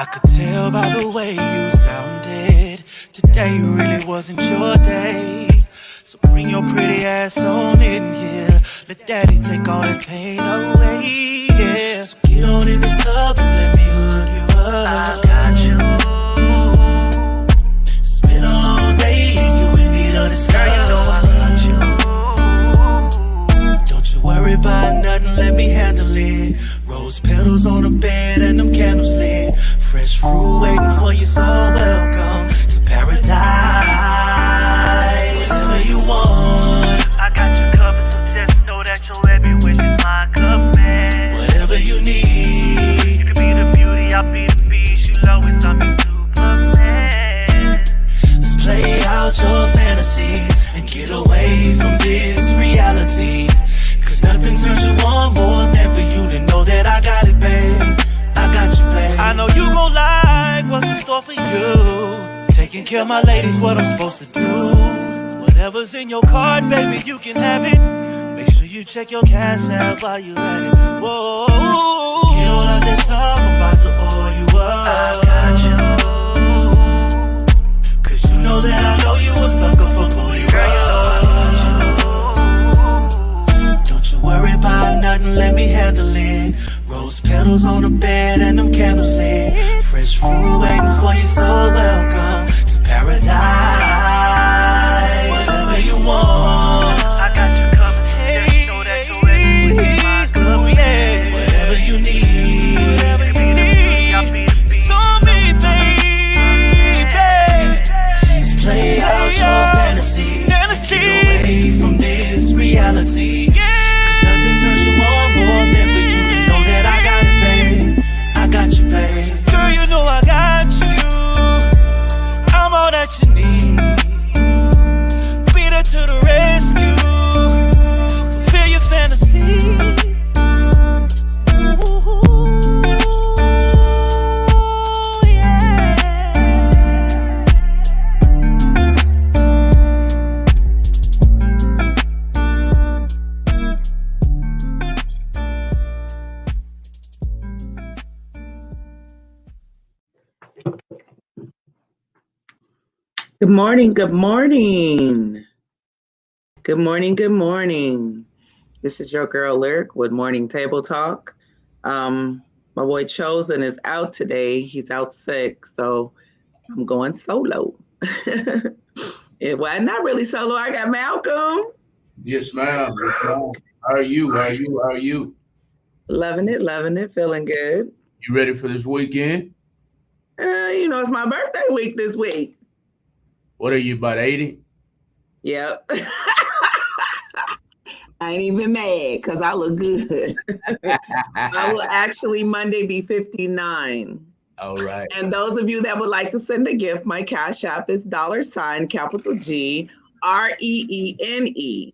I could tell by the way you sounded. Today really wasn't your day. So bring your pretty ass on in here. Let daddy take all the pain away. Yeah. So get on in this club and let me hook you up. I got you. Spend a long day and you in need of this girl. You know I got you. Don't you worry about nothing, let me handle it. Rose petals on the bed and them candles lit. Fresh fruit waiting for you, so welcome to paradise. Whatever you want, I got you covered, so just know that your every wish is my command. Whatever you need, you can be the beauty, I'll be the beast. You know it's I'm your Superman. Let's play out your fantasies and get away from this reality. Cause nothing turns you on more than for you to know that I got it, babe. I got you, babe. I know you gon' like what's in store for you. Taking care of my ladies, what I'm supposed to do. Whatever's in your card, baby, you can have it. Make sure you check your cash out while you at it. Whoa, get all out that top, I'm about to oil you up. I got you. Cause you know that I know you a sucker for booty. Girl, you know I got you. Don't you worry about nothing, let me handle it. Rose petals on the bed and them candles lit. Fresh fruit waiting for you, so welcome to paradise. Whatever you want, I got you covered. So just know that you're ready with my command. Whatever you need, whatever you need, I'll be the beast. So many things, let's play out your fantasy. Get away from this reality. Cause nothing turns you on more than for you to know that I got it, babe. I got you, babe. Girl, you know I got you. I'm all that you need. Be there to the rescue. Fulfill your fantasy. Ooh, yeah. Good morning, good morning. Good morning, good morning. This is your girl Lyric with Morning Table Talk. My boy Chosen is out today. He's out sick, so I'm going solo. Well, not really solo. I got Malcolm. Yes, ma'am. Yes, ma'am. How are you? How are you? How are you? Loving it, feeling good. You ready for this weekend? It's my birthday week this week. What are you, about 80? Yep. I ain't even mad because I look good. I will actually Monday be 59. All right. And those of you that would like to send a gift, my Cash App is $capital G REENE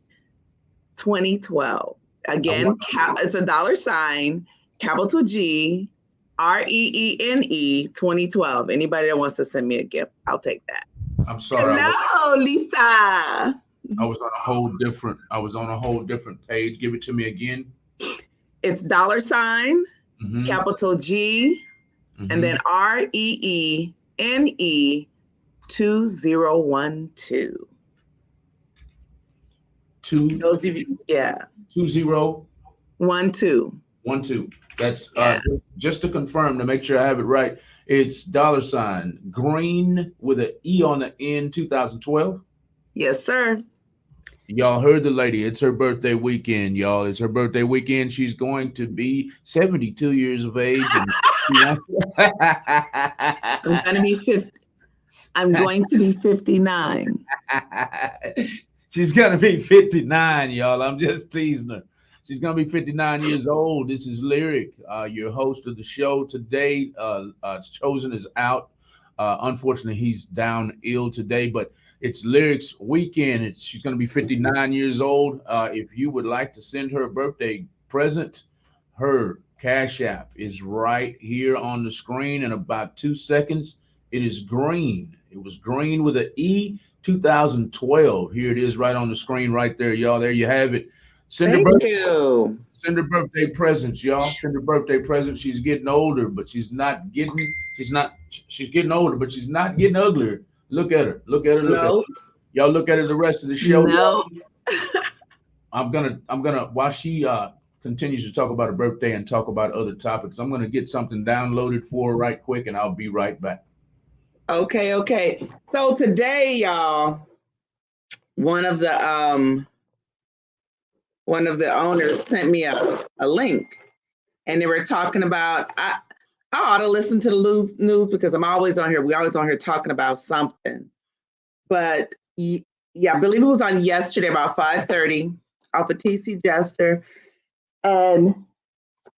2012. Again, it's $, capital G REENE 2012. Anybody that wants to send me a gift, I'll take that. I'm sorry. Hello, Lisa. I was on a whole different page. Give it to me again. It's $, capital G, and then REENE 2012. Those of you, 2012. 12. That's just to confirm, to make sure I have it right. It's $ green with an E on the end, 2012. Yes, sir. Y'all heard the lady. It's her birthday weekend, y'all. It's her birthday weekend. She's going to be 72 years of age. I'm going to be 59. She's going to be 59, y'all. I'm just teasing her. She's going to be 59 years old. This is Lyric, your host of the show today. Chosen is out. Unfortunately, he's down ill today, but it's Lyric's weekend. She's going to be 59 years old. If you would like to send her a birthday present, her Cash App is right here on the screen in about 2 seconds. It is green. It was green with an E, 2012. Here it is right on the screen right there, y'all. There you have it. Send Send her birthday presents, y'all. Send her birthday presents. She's getting older, but she's getting older, but she's not getting uglier. Look at her. Look at her. Look at her. Y'all look at her the rest of the show. No. I'm gonna while she continues to talk about her birthday and talk about other topics, I'm gonna get something downloaded for her right quick, and I'll be right back. Okay. So today, y'all, one of the owners sent me a link, and they were talking about I ought to listen to the news because I'm always on here. We're always on here talking about something. But yeah, I believe it was on yesterday about 5:30 off of TC Jester. And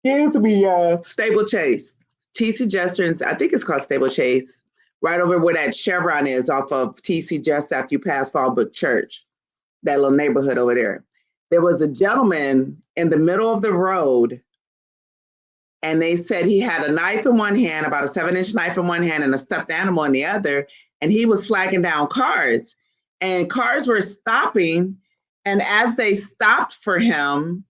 excuse me, Stable Chase. TC Jester, and I think it's called Stable Chase, right over where that Chevron is off of TC Jester after you pass Fallbrook Church, that little neighborhood over there. There was a gentleman in the middle of the road, and they said he had a knife in one hand, about a 7-inch knife in one hand, and a stuffed animal in the other, and he was flagging down cars. And cars were stopping, and as they stopped for him,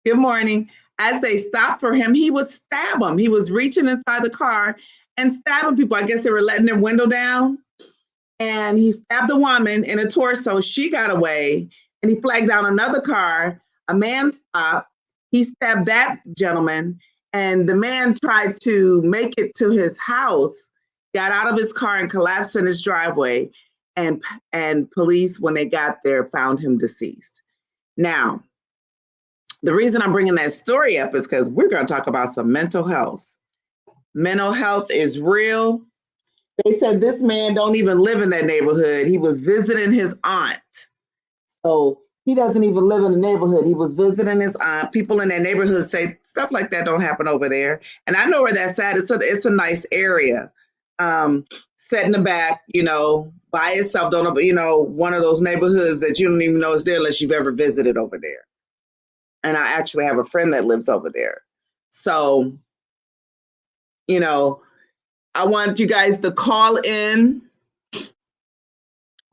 good morning, as they stopped for him, he would stab them. He was reaching inside the car and stabbing people. I guess they were letting their window down, and he stabbed a woman in a torso. She got away, and he flagged down another car. A man stopped. He stabbed that gentleman, and the man tried to make it to his house, got out of his car and collapsed in his driveway. And police, when they got there, found him deceased. Now, the reason I'm bringing that story up is because we're going to talk about some mental health. Mental health is real. They said this man don't even live in that neighborhood. He was visiting his aunt. So he doesn't even live in the neighborhood. He was visiting his aunt. People in that neighborhood say stuff like that don't happen over there. And I know where that's at. It's a nice area. Set in the back, by itself, one of those neighborhoods that you don't even know is there unless you've ever visited over there. And I actually have a friend that lives over there. So, I want you guys to call in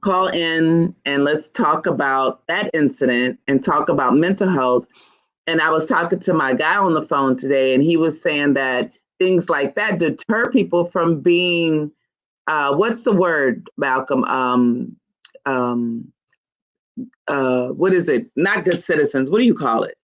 and let's talk about that incident and talk about mental health. And I was talking to my guy on the phone today, and he was saying that things like that deter people from being, what's the word, Malcolm? What is it? Not good citizens. What do you call it?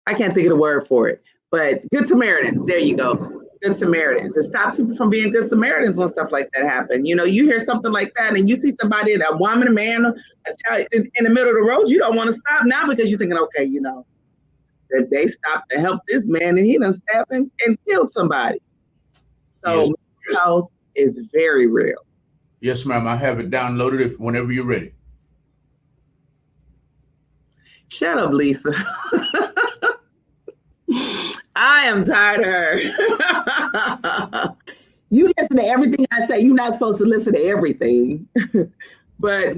I can't think of the word for it, but good Samaritans. There you go. Good Samaritans. It stops people from being good Samaritans when stuff like that happen. You hear something like that and you see somebody, a woman, a man, a child in the middle of the road, you don't want to stop now because you're thinking, okay, that they stopped to help this man and he done stabbed and killed somebody. So yes. Mental health is very real. Yes, ma'am. I have it downloaded whenever you're ready. Shut up, Lisa. I am tired of her. You listen to everything I say. You're not supposed to listen to everything. But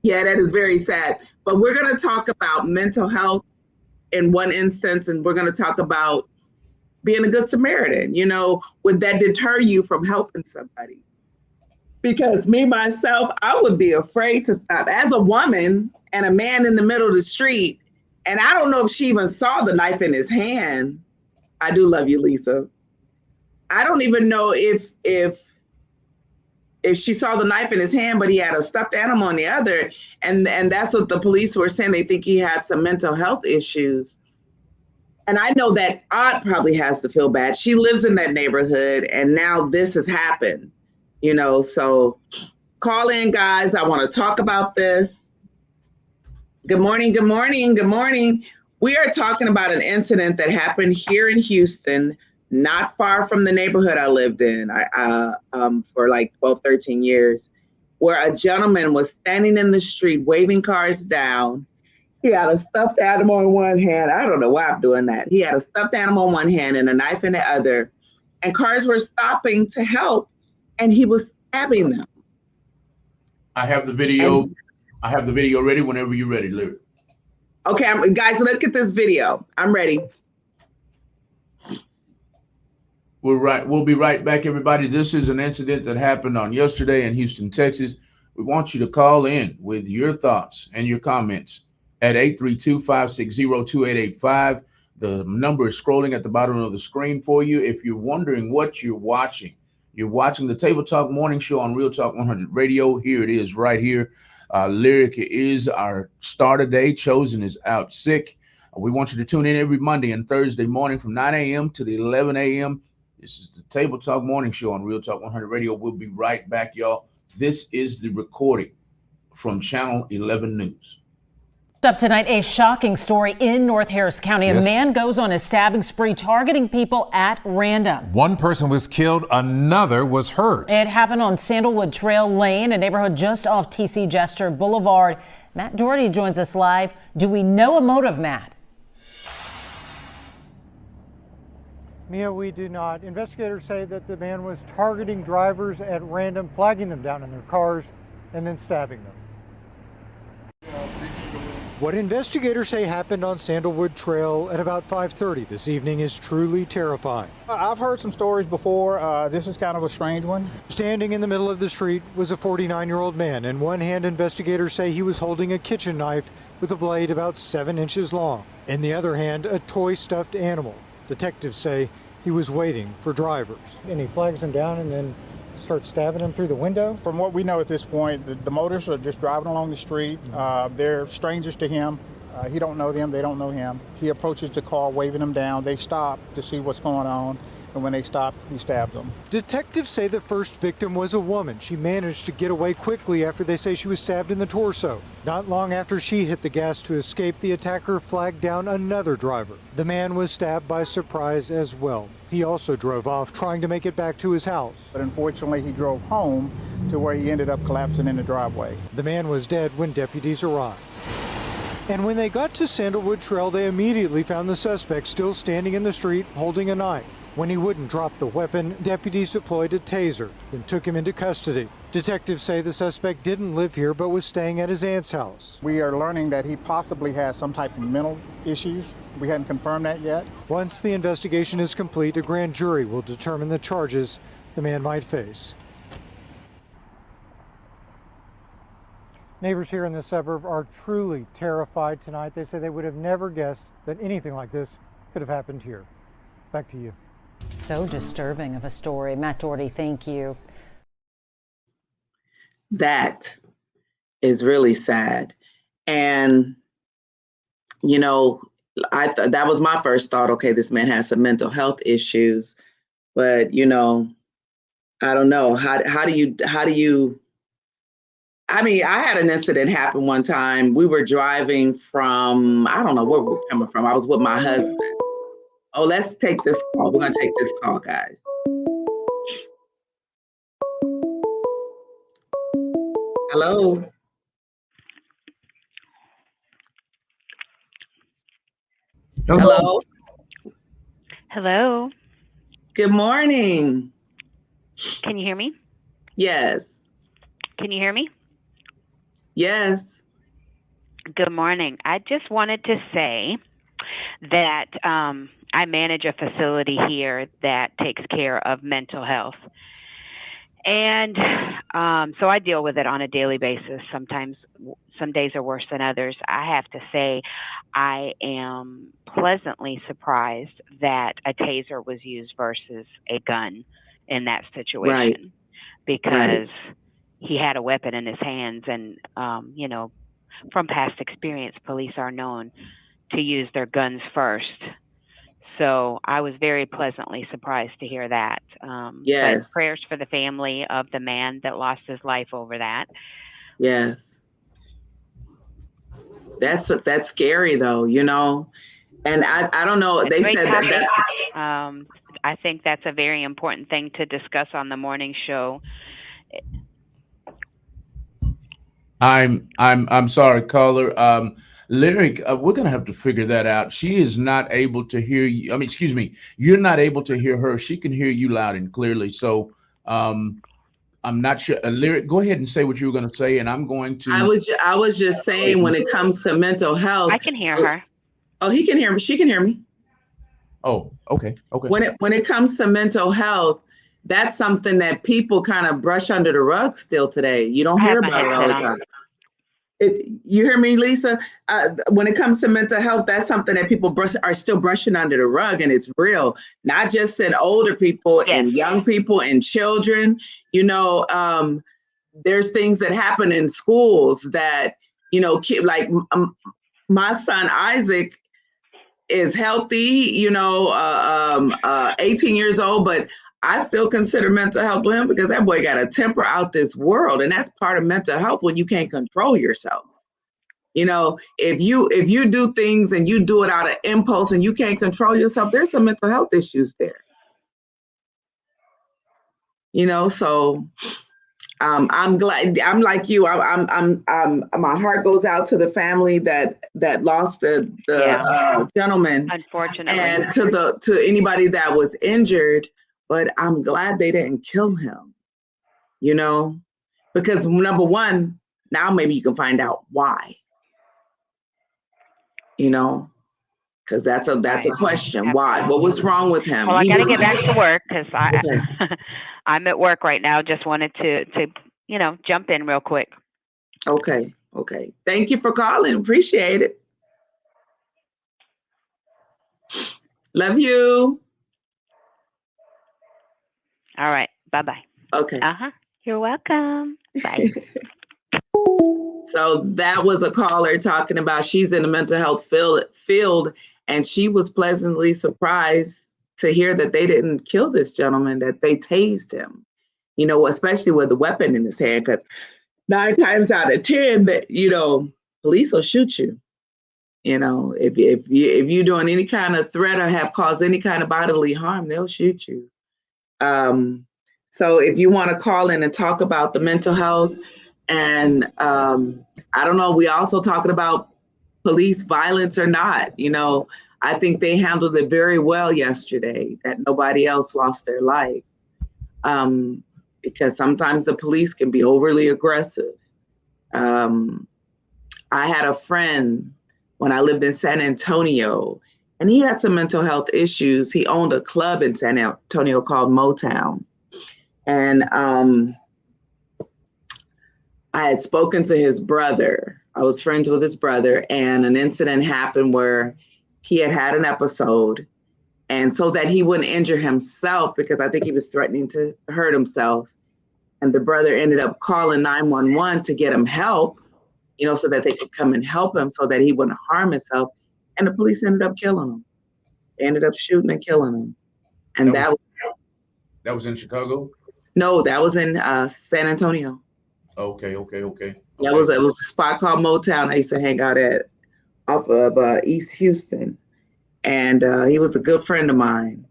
yeah, that is very sad. But we're going to talk about mental health in one instance, and we're going to talk about being a good Samaritan. Would that deter you from helping somebody? Because me, myself, I would be afraid to stop. As a woman and a man in the middle of the street, and I don't know if she even saw the knife in his hand. I do love you, Lisa. I don't even know if she saw the knife in his hand, but he had a stuffed animal in the other. And that's what the police were saying. They think he had some mental health issues. And I know that aunt probably has to feel bad. She lives in that neighborhood, and now this has happened, so call in, guys. I want to talk about this. Good morning. We are talking about an incident that happened here in Houston, not far from the neighborhood I lived in for like 12, 13 years, where a gentleman was standing in the street waving cars down. He had a stuffed animal in one hand. I don't know why I'm doing that. He had a stuffed animal in one hand and a knife in the other. And cars were stopping to help, and he was stabbing them. I have the video. I have the video ready whenever you're ready, Lyric. Okay, guys, look at this video. I'm ready. We'll be right back, everybody. This is an incident that happened on yesterday in Houston, Texas. We want you to call in with your thoughts and your comments at 832-560-2885. The number is scrolling at the bottom of the screen for you. If you're wondering what you're watching the Table Talk Morning Show on Real Talk 100 Radio. Here it is right here. Lyric is our star today. Chosen is out sick. We want you to tune in every Monday and Thursday morning from 9 a.m. to the 11 a.m. This is the Table Talk Morning Show on Real Talk 100 Radio. We'll be right back, y'all. This is the recording from Channel 11 News. Up tonight, a shocking story in North Harris County. A man goes on a stabbing spree, targeting people at random. One person was killed, another was hurt. It happened on Sandalwood Trail Lane, a neighborhood just off TC Jester Boulevard. Matt Doherty joins us live. Do we know a motive, Matt? Mia, we do not. Investigators say that the man was targeting drivers at random, flagging them down in their cars, and then stabbing them. What investigators say happened on Sandalwood Trail at about 5:30 this evening is truly terrifying. I've heard some stories before. This is kind of a strange one. Standing in the middle of the street was a 49-year-old man. In one hand, investigators say he was holding a kitchen knife with a blade about 7 inches long. In the other hand, a toy stuffed animal. Detectives say he was waiting for drivers. And he flags them down and then starts stabbing them through the window? From what we know at this point, the motorists are just driving along the street. They're strangers to him. He don't know them, they don't know him. He approaches the car, waving them down. They stop to see what's going on, and when they stop, he stabs them. Detectives say the first victim was a woman. She managed to get away quickly after they say she was stabbed in the torso. Not long after she hit the gas to escape, the attacker flagged down another driver. The man was stabbed by surprise as well. He also drove off, trying to make it back to his house. But unfortunately, he drove home to where he ended up collapsing in the driveway. The man was dead when deputies arrived. And when they got to Sandalwood Trail, they immediately found the suspect still standing in the street holding a knife. When he wouldn't drop the weapon, deputies deployed a taser and took him into custody. Detectives say the suspect didn't live here but was staying at his aunt's house. We are learning that he possibly has some type of mental issues. We hadn't confirmed that yet. Once the investigation is complete, a grand jury will determine the charges the man might face. Neighbors here in the suburb are truly terrified tonight. They say they would have never guessed that anything like this could have happened here. Back to you. So disturbing of a story. Matt Doherty, thank you. That is really sad. And, you know, that was my first thought. Okay, this man has some mental health issues, but, you know, I don't know. How do you, I mean, I had an incident happen one time. We were driving from, I don't know where we were coming from. I was with my husband. Oh, let's take this call. We're going to take this call, guys. Hello. Hello. Hello. Good morning. Can you hear me? Yes. Can you hear me? Yes. Good morning. I just wanted to say that I manage a facility here that takes care of mental health. And so I deal with it on a daily basis. Sometimes some days are worse than others. I have to say I am pleasantly surprised that a taser was used versus a gun in that situation. Right. Because he had a weapon in his hands, and you know, from past experience, police are known to use their guns first. So I was very pleasantly surprised to hear that. Yes. But prayers for the family of the man that lost his life over that. Yes. That's scary though, you know. And I don't know. They said that. I think that's a very important thing to discuss on the morning show. I'm sorry, caller. Lyric, we're gonna have to figure that out. She is not able to hear you. I mean, excuse me, you're not able to hear her. She can hear you loud and clearly. So I'm not sure. Lyric, go ahead and say what you were gonna say, and I'm going to. I was just saying, when it comes to mental health, I can hear her. Oh, he can hear me. She can hear me. Oh, okay. When it comes to mental health, that's something that people kind of brush under the rug still today. You don't hear about it all the time. You hear me, Lisa? When it comes to mental health, that's something that people are still brushing under the rug, and it's real, not just in older people Yes. and young people and children. There's things that happen in schools that, like my son Isaac is healthy, 18 years old, but I still consider mental health with him because that boy got a temper out this world. And that's part of mental health when you can't control yourself. If you do things and you do it out of impulse and you can't control yourself, there's some mental health issues there. So I'm glad. I'm like you. I'm my heart goes out to the family that lost the gentleman, unfortunately, and to anybody that was injured. But I'm glad they didn't kill him. Because number one, now maybe you can find out why. Because that's a question. Why? What was wrong with him? Well, I got to get back to work because Okay. I'm at work right now. Just wanted to jump in real quick. Okay. Thank you for calling. Appreciate it. Love you. All right. Bye-bye. Okay. You're welcome. Bye. So that was a caller talking about she's in the mental health field, and she was pleasantly surprised to hear that they didn't kill this gentleman, that they tased him, especially with a weapon in his hand, because 9 times out of 10, that police will shoot you. If you're doing any kind of threat or have caused any kind of bodily harm, they'll shoot you. So if you want to call in and talk about the mental health, and I don't know, we also talking about police violence or not. I think they handled it very well yesterday, that nobody else lost their life, because sometimes the police can be overly aggressive. I had a friend when I lived in San Antonio, and he had some mental health issues. He owned a club in San Antonio called Motown. And I had spoken to his brother. I was friends with his brother, and an incident happened where he had an episode. And so that he wouldn't injure himself, because I think he was threatening to hurt himself. And the brother ended up calling 911 to get him help, so that they could come and help him so that he wouldn't harm himself. And the police ended up killing him. They ended up shooting and killing him. And that was in Chicago? No, that was in San Antonio. Okay. It was a spot called Motown. I used to hang out at off of East Houston. And he was a good friend of mine.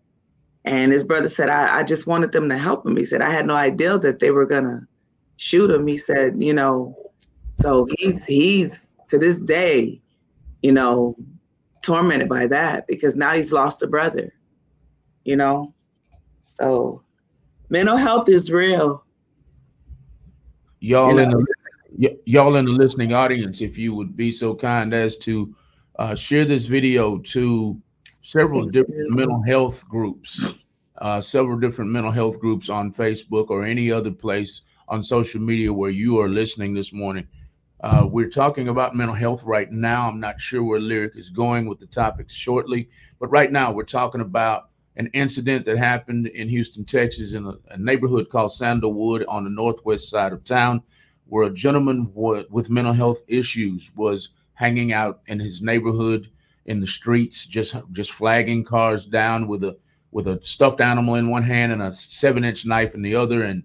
And his brother said, I just wanted them to help him. He said, I had no idea that they were going to shoot him. He said, so he's to this day, tormented by that, because now he's lost a brother, so mental health is real. Y'all in the listening audience, if you would be so kind as to share this video to several different mental health groups, on Facebook or any other place on social media where you are listening this morning. We're talking about mental health right now. I'm not sure where Lyric is going with the topics shortly, but right now we're talking about an incident that happened in Houston, Texas, in a neighborhood called Sandalwood on the northwest side of town, where a gentleman with mental health issues was hanging out in his neighborhood in the streets, just flagging cars down with a stuffed animal in one hand and a 7-inch knife in the other, and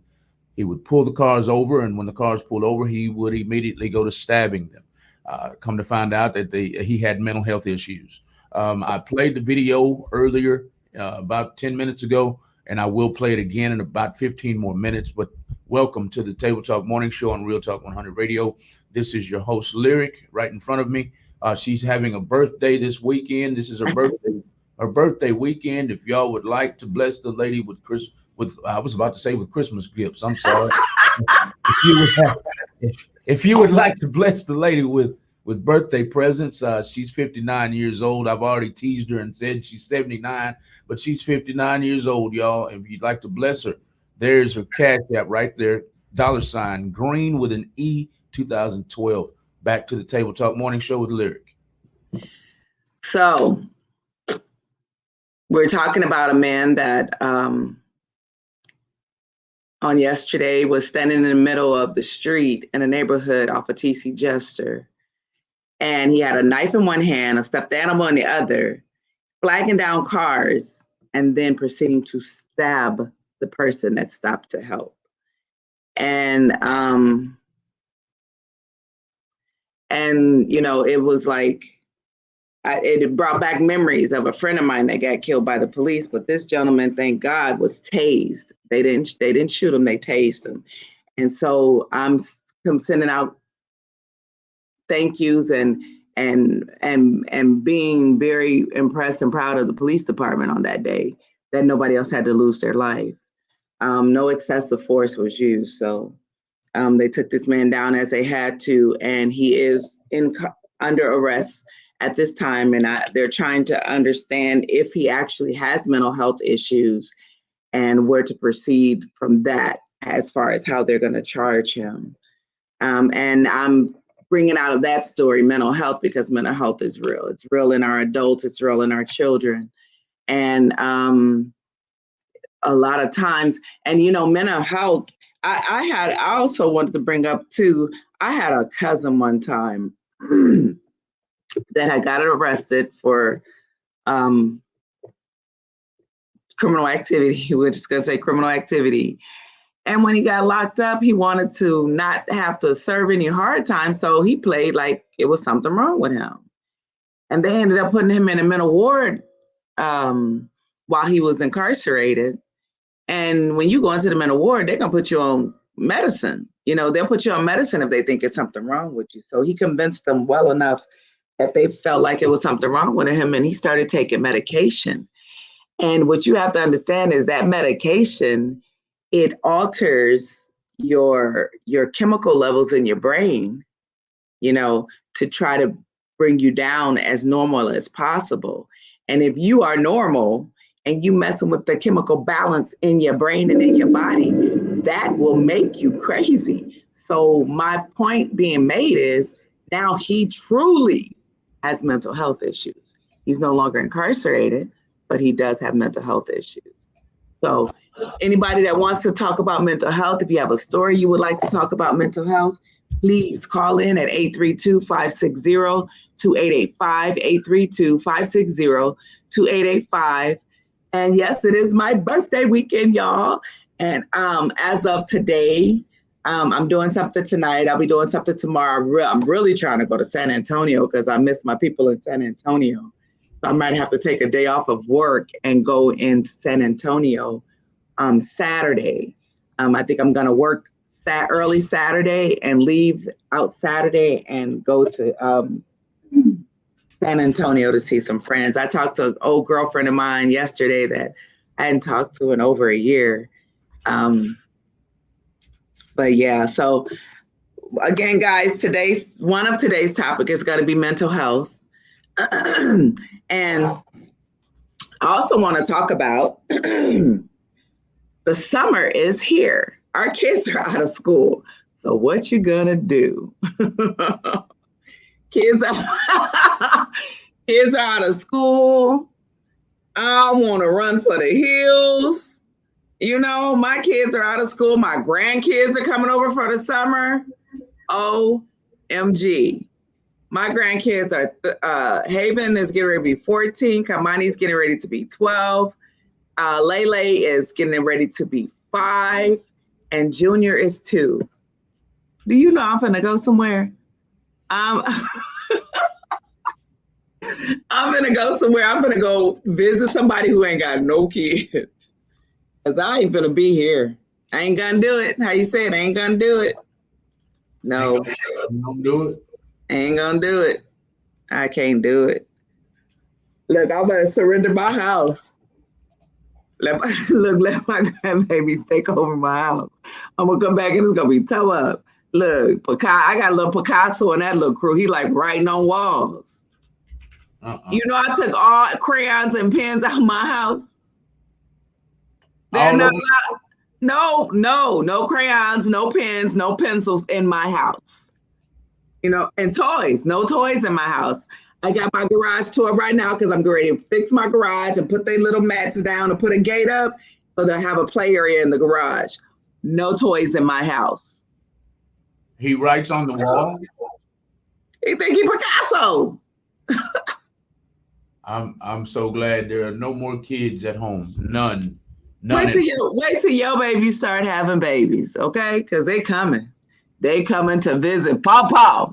he would pull the cars over, and when the cars pulled over, he would immediately go to stabbing them. Come to find out that he had mental health issues. I played the video earlier, about 10 minutes ago, and I will play it again in about 15 more minutes. But welcome to the Table Talk Morning Show on Real Talk 100 Radio. This is your host, Lyric, right in front of me. She's having a birthday this weekend. This is her birthday weekend. If y'all would like to bless the lady with I was about to say with Christmas gifts. I'm sorry. if you would like to bless the lady with birthday presents, she's 59 years old. I've already teased her and said she's 79, but she's 59 years old, y'all. If you'd like to bless her, there's her cash app right there, $ Green with an E 2012. back to the Table Talk Morning Show with Lyric. So we're talking about a man that on yesterday was standing in the middle of the street in a neighborhood off of TC Jester. And he had a knife in one hand, a stuffed animal in the other, flagging down cars, and then proceeding to stab the person that stopped to help. And you know, it was like, it brought back memories of a friend of mine that got killed by the police, but this gentleman, thank God, was tased. They didn't shoot him, they tased him. And so I'm sending out thank yous and being very impressed and proud of the police department on that day, that nobody else had to lose their life. No excessive force was used. So they took this man down as they had to, and he is under arrest at this time. And they're trying to understand if he actually has mental health issues and where to proceed from that as far as how they're going to charge him. And I'm bringing out of that story mental health because mental health is real. It's real in our adults. It's real in our children. And a lot of times, and you know, mental health, I also wanted to bring up too, I had a cousin one time that had got arrested for criminal activity. We're just going to say criminal activity. And when he got locked up, he wanted to not have to serve any hard time. So he played like it was something wrong with him. And they ended up putting him in a mental ward while he was incarcerated. And when you go into the mental ward, they're going to put you on medicine. You know, they'll put you on medicine if they think it's something wrong with you. So he convinced them well enough that they felt like it was something wrong with him. And he started taking medication. And what you have to understand is that medication, it alters your chemical levels in your brain, you know, to try to bring you down as normal as possible. And if you are normal and you messing with the chemical balance in your brain and in your body, that will make you crazy. So my point being made is now he truly has mental health issues. He's no longer incarcerated, but he does have mental health issues. So anybody that wants to talk about mental health, if you have a story you would like to talk about mental health, please call in at 832-560-2885, 832-560-2885. And yes, it is my birthday weekend, y'all. And as of today, I'm doing something tonight. I'll be doing something tomorrow. I'm really trying to go to San Antonio because I miss my people in San Antonio. So I might have to take a day off of work and go in San Antonio Saturday. I think I'm going to work early Saturday and leave out Saturday and go to San Antonio to see some friends. I talked to an old girlfriend of mine yesterday that I hadn't talked to in over a year. But yeah, so again, guys, one of today's topic is going to be mental health. And I also want to talk about the summer is here. Our kids are out of school. So what you gonna do? Kids are out of school. I want to run for the hills. You know, my kids are out of school. My grandkids are coming over for the summer. OMG. My grandkids are, Haven is getting ready to be 14. Kamani's getting ready to be 12. Lele is getting ready to be 5. And Junior is 2. Do you know I'm gonna go somewhere? I'm gonna go somewhere. I'm gonna go visit somebody who ain't got no kids. Cause I ain't gonna be here. I ain't gonna do it. How you say it? I ain't gonna do it. No. Don't do it. I ain't gonna do it. I can't do it. Look, I'm gonna surrender my house. Let my grandbabies take over my house. I'm gonna come back and it's gonna be toe up. Look, I got a little Picasso in that little crew. He like writing on walls. You know, I took all crayons and pens out of my house. They're not allowed. No crayons, no pens, no pencils in my house. You know, and toys. No toys in my house. I got my garage tour right now because I'm ready to fix my garage and put their little mats down and put a gate up so they'll have a play area in the garage. No toys in my house. He writes on the wall. He think he Picasso. I'm so glad there are no more kids at home. None. Wait till your babies start having babies, okay? Because they coming. They coming to visit Pawpaw.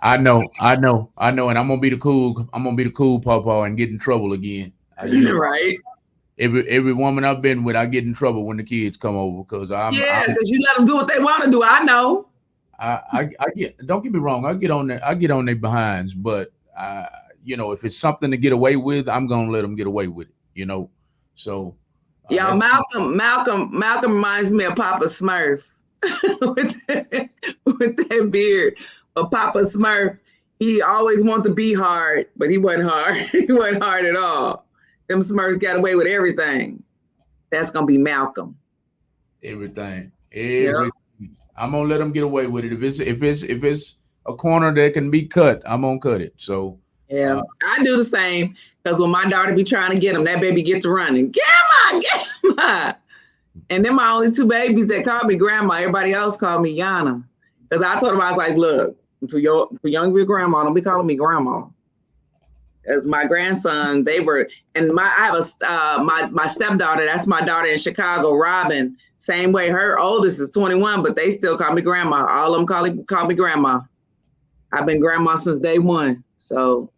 I know, and I'm gonna be the cool pawpaw and get in trouble again. Right. Every woman I've been with, I get in trouble when the kids come over because because you let them do what they want to do. I know. I get. Don't get me wrong. I get on their behinds, but if it's something to get away with, I'm gonna let them get away with it. So. Y'all, Malcolm reminds me of Papa Smurf with that beard. But Papa Smurf, he always wanted to be hard, but he wasn't hard. He wasn't hard at all. Them Smurfs got away with everything. That's gonna be Malcolm. Everything. Yep. I'm gonna let them get away with it. If it's a corner that can be cut, I'm gonna cut it. So yeah, I do the same because when my daughter be trying to get him, that baby gets running. Grandma. And then my only two babies that call me grandma. Everybody else call me Yana. Because I told him, I was like, look, to younger grandma, don't be calling me grandma. As my grandson, I have my stepdaughter, that's my daughter in Chicago, Robin. Same way, her oldest is 21, but they still call me grandma. All of them call me grandma. I've been grandma since day one. So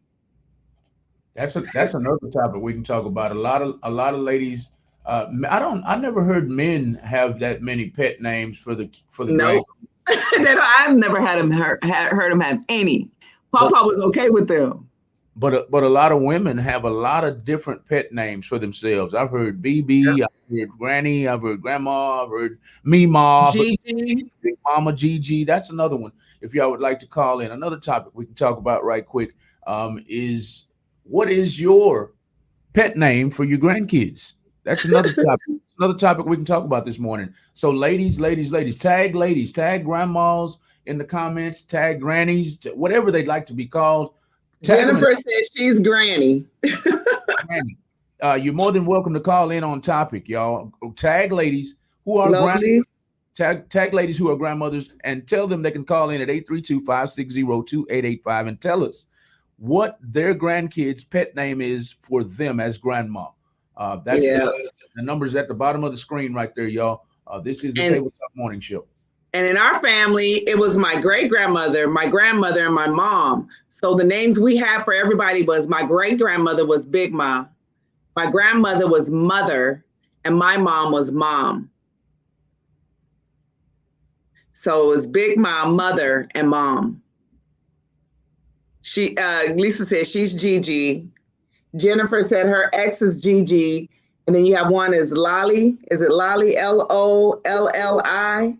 that's another topic we can talk about. A lot of ladies. I never heard men have that many pet names for the no. I've never had him heard him have any. Papa was okay with them. But a lot of women have a lot of different pet names for themselves. I've heard BB, I've heard Granny, I've heard Grandma, I've heard Mima, Gigi, Big Mama, Gigi. That's another one. If y'all would like to call in, another topic we can talk about right quick is what is your pet name for your grandkids? That's another topic. Another topic we can talk about this morning. So ladies, tag grandmas in the comments, tag grannies, whatever they'd like to be called. Jennifer says she's Granny. Granny. You're more than welcome to call in on topic, y'all. Tag ladies who are tag ladies who are grandmothers and tell them they can call in at 832-560-2885 and tell us what their grandkids' pet name is for them as grandma. That's the numbers at the bottom of the screen right there, y'all. This is the Table Talk Morning Show. And in our family, it was my great-grandmother, my grandmother, and my mom. So the names we had for everybody was my great-grandmother was Big Ma, my grandmother was Mother, and my mom was Mom. So it was Big Ma, Mother, and Mom. Lisa said she's Gigi. Jennifer said her ex is Gigi. And then you have one is Lolly. Is it Lolly? Lolli?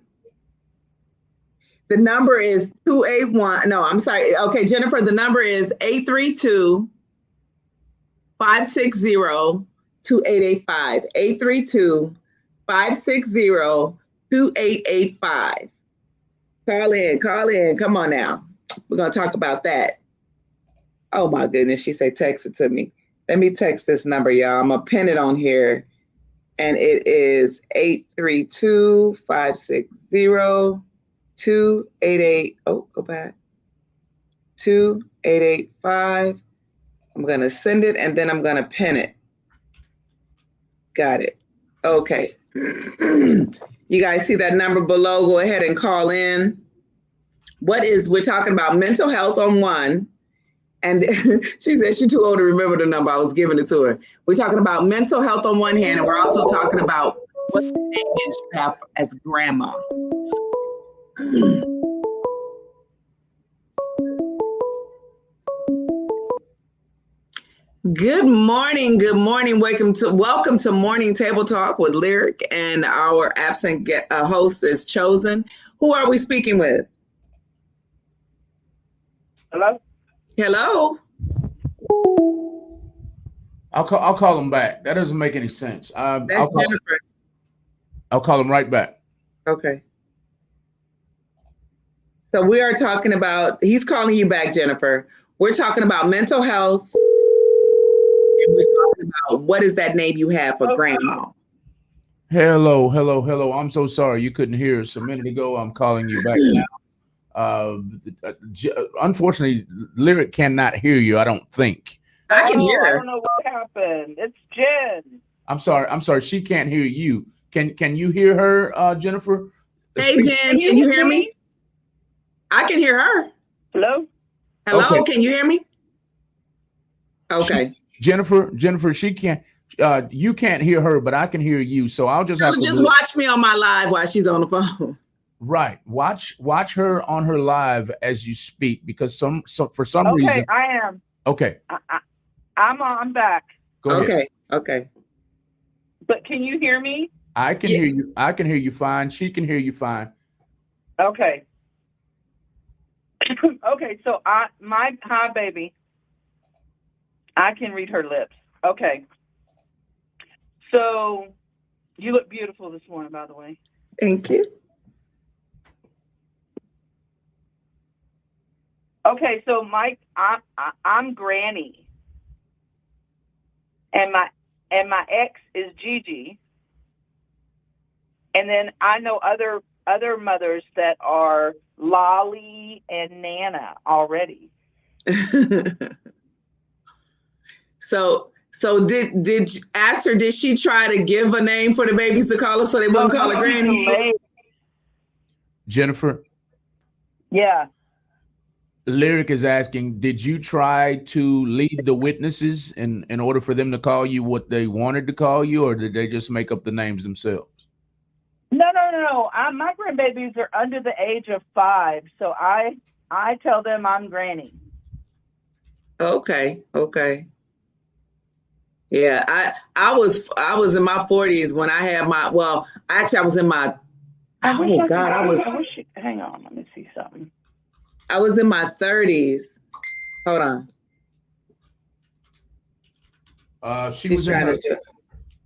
The number is 281. No, I'm sorry. Okay, Jennifer, the number is 832-560-2885. 832-560-2885. Call in. Come on now. We're going to talk about that. Oh my goodness. She said, text it to me. Let me text this number, y'all. I'm going to pin it on here. And it is 832-560-2888. Oh, go back. 2885. I'm going to send it and then I'm going to pin it. Got it. Okay. You guys see that number below? Go ahead and call in. We're talking about mental health on one. And she said she's too old to remember the number. I was giving it to her. We're talking about mental health on one hand, and we're also talking about what the name is you have as grandma. Good morning. Welcome to Morning Table Talk with Lyric, and our absent host is Chosen. Who are we speaking with? Hello. I'll call him back. That doesn't make any sense. That's Jennifer. I'll call him right back. Okay. So we are talking about, he's calling you back, Jennifer. We're talking about mental health. And we're talking about what is that name you have for grandma? Hello, hello, hello. I'm so sorry you couldn't hear us a minute ago. I'm calling you back now. Unfortunately, Lyric cannot hear you, I don't think. I can hear I her. don't know what happened. It's Jen. I'm sorry. She can't hear you. Can you hear her, Jennifer? Hey, Jen, can you hear me? I can hear her. Hello? Hello, Okay. can you hear me? Okay. Jennifer, she can't. You can't hear her, but I can hear you. So I'll just have to Just watch me on my live while she's on the phone. Right. Watch her on her live as you speak, because for some reason. Okay, I am. Okay. I'm back. Go ahead. Okay. But can you hear me? I can hear you. I can hear you fine. She can hear you fine. Okay. Okay, so hi baby. I can read her lips. Okay. So you look beautiful this morning, by the way. Thank you. Okay, so Mike, I'm Granny, and my ex is Gigi, and then I know other mothers that are Lolly and Nana already. So did ask her? Did she try to give a name for the babies to call her so they wouldn't call her Granny? Jennifer. Yeah. Lyric is asking, did you try to lead the witnesses in order for them to call you what they wanted to call you, or did they just make up the names themselves? No. My grandbabies are under the age of 5, so I tell them I'm Granny. Okay. Yeah, I was in my 40s when I had my, well, actually I was in my, hang on, let me see something. I was in my 30s. Hold on.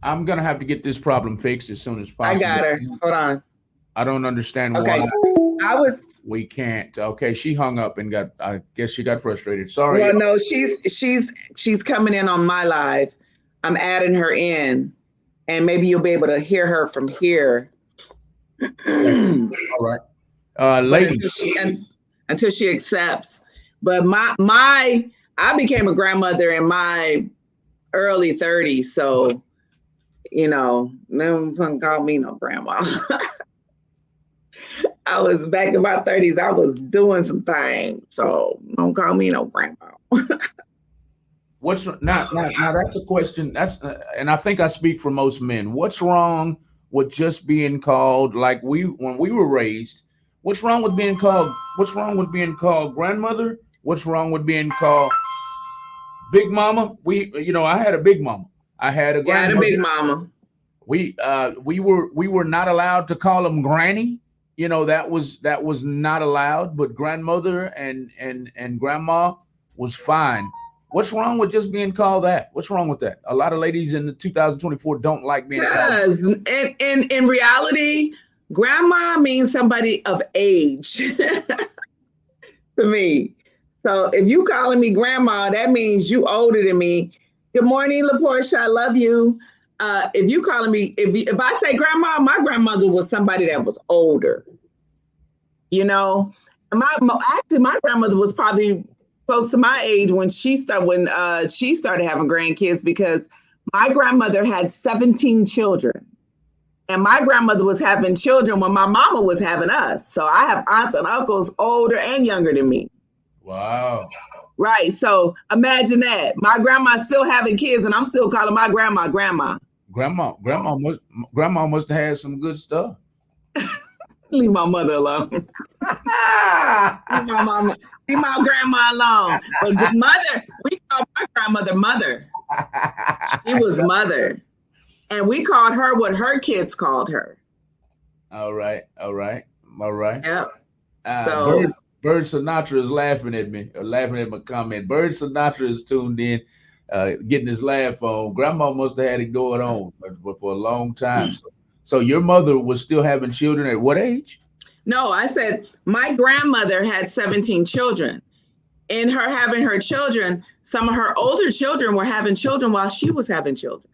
I'm gonna have to get this problem fixed as soon as possible. I got her. Hold on. I don't understand why we can't. Okay, she hung up and I guess she got frustrated. Sorry. Well, no, she's coming in on my live. I'm adding her in, and maybe you'll be able to hear her from here. All right. Ladies. Until she accepts. But I became a grandmother in my early 30s, so no one called me no grandma. I was back in my 30s. I was doing some things, so don't call me no grandma. What's now? That's a question. And I think I speak for most men. What's wrong with just being called like when we were raised? What's wrong with being called grandmother? What's wrong with being called big mama? I had a big mama. I had a grandmother. I had a big mama. We were not allowed to call them granny. That was not allowed, but grandmother and grandma was fine. What's wrong with just being called that? What's wrong with that? A lot of ladies in the 2024 don't like being called. In reality, grandma means somebody of age to me. So if you calling me grandma, that means you older than me. Good morning, LaPortia. I love you. If you calling me, if I say grandma, my grandmother was somebody that was older. My grandmother was probably close to my age when she started having grandkids, because my grandmother had 17 children. And my grandmother was having children when my mama was having us. So I have aunts and uncles older and younger than me. Wow. Right. So imagine that. My grandma's still having kids and I'm still calling my grandma. Grandma must have had some good stuff. Leave my mother alone. Leave my grandma alone. But mother, we call my grandmother mother. She was mother. And we called her what her kids called her. All right. Yep. Bird Sinatra is laughing at me, or laughing at my comment. Bird Sinatra is tuned in, getting his laugh on. Grandma must have had it going on for a long time. So your mother was still having children at what age? No, I said my grandmother had 17 children. In her having her children, some of her older children were having children while she was having children.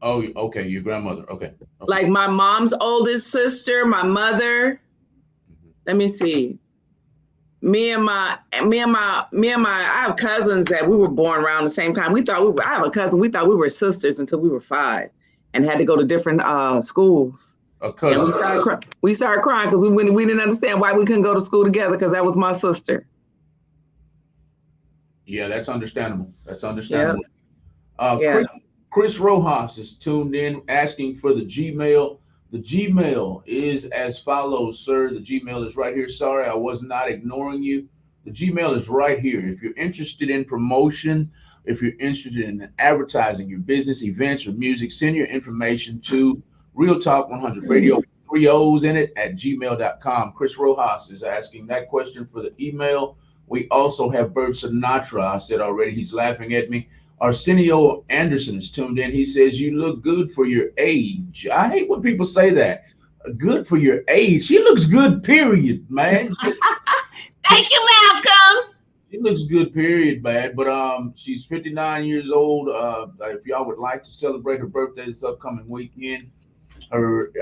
Oh, okay. Your grandmother. Okay. Like my mom's oldest sister, my mother. Let me see. I have cousins that we were born around the same time. I have a cousin, we thought we were sisters until we were 5 and had to go to different schools. A cousin. And we started crying because we didn't understand why we couldn't go to school together, because that was my sister. Yeah, that's understandable. That's understandable. Yeah. Chris Rojas is tuned in asking for the Gmail. The Gmail is as follows, sir. The Gmail is right here. Sorry, I was not ignoring you. The Gmail is right here. If you're interested in promotion, if you're interested in advertising your business, events, or music, send your information to Real Talk 100 Radio, 3 O's in it, at gmail.com. Chris Rojas is asking that question for the email. We also have Bert Sinatra. I said already, he's laughing at me. Arsenio Anderson is tuned in. He says, you look good for your age. I hate when people say that. Good for your age. She looks good, period, man. Thank you, Malcolm. She looks good, period, man. But she's 59 years old. If y'all would like to celebrate her birthday this upcoming weekend, her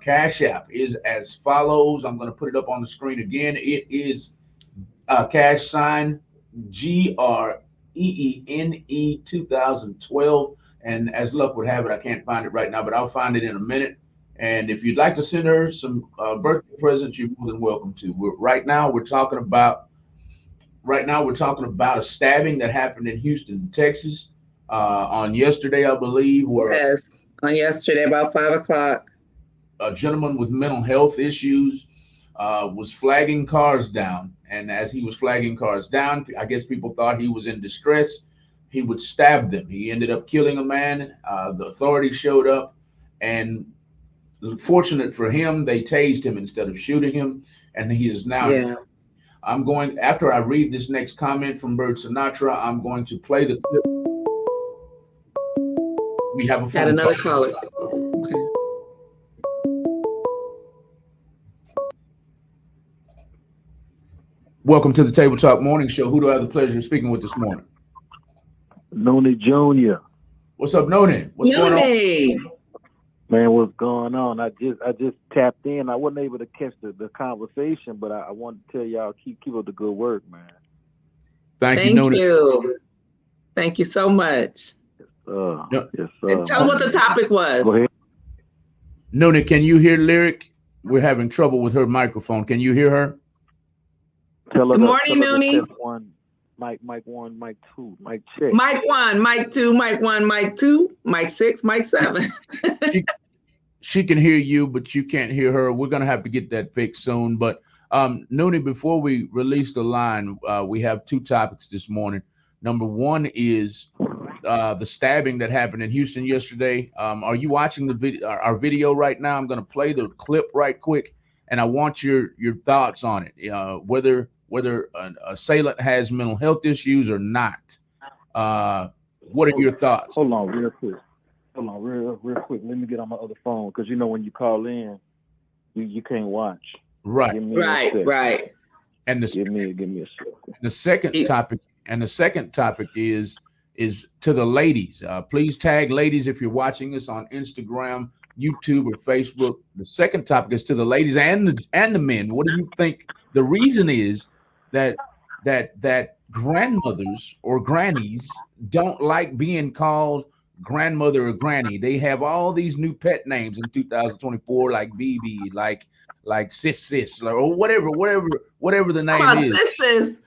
Cash App is as follows. I'm going to put it up on the screen again. It is cash sign GREENE 2012, and as luck would have it, I can't find it right now, but I'll find it in a minute. And if you'd like to send her some birthday presents, you're more than welcome to. Right now we're talking about a stabbing that happened in Houston, Texas, on yesterday, I believe. Yes, on yesterday about 5 o'clock. A gentleman with mental health issues was flagging cars down. And as he was flagging cars down, I guess people thought he was in distress. He would stab them. He ended up killing a man. The authorities showed up, and fortunate for him, they tased him instead of shooting him. And he is now. Yeah. After I read this next comment from Bert Sinatra, I'm going to play the clip. We have a phone. Had another caller. Okay. Welcome to the Table Talk Morning Show. Who do I have the pleasure of speaking with this morning? Noni Jr. What's up, Noni? What's going on? Man, what's going on? I just tapped in. I wasn't able to catch the conversation, but I wanted to tell y'all keep up the good work, man. Thank you, Noni. Thank you so much. Yes, and tell them what the topic was. Go ahead. Noni, can you hear Lyric? We're having trouble with her microphone. Can you hear her? Good morning, Noni. Mic 1, mic 2, mic check. Mic 1, mic 2, mic 1, mic 2, mic 6, mic 7. she can hear you, but you can't hear her. We're going to have to get that fixed soon. But Noni, before we release the line, we have 2 topics this morning. Number 1 is the stabbing that happened in Houston yesterday. Are you watching our video right now? I'm going to play the clip right quick, and I want your thoughts on it, whether an assailant has mental health issues or not. What are your thoughts? Hold on real quick. Real quick. Let me get on my other phone, because when you call in, you can't watch. Right. Right. And give me a second. The second topic is to the ladies. Please tag ladies if you're watching us on Instagram, YouTube, or Facebook. The second topic is to the ladies and the men. What do you think the reason is that grandmothers or grannies don't like being called grandmother or granny? They have all these new pet names in 2024, like BB, like sis, or whatever the name is. Sis.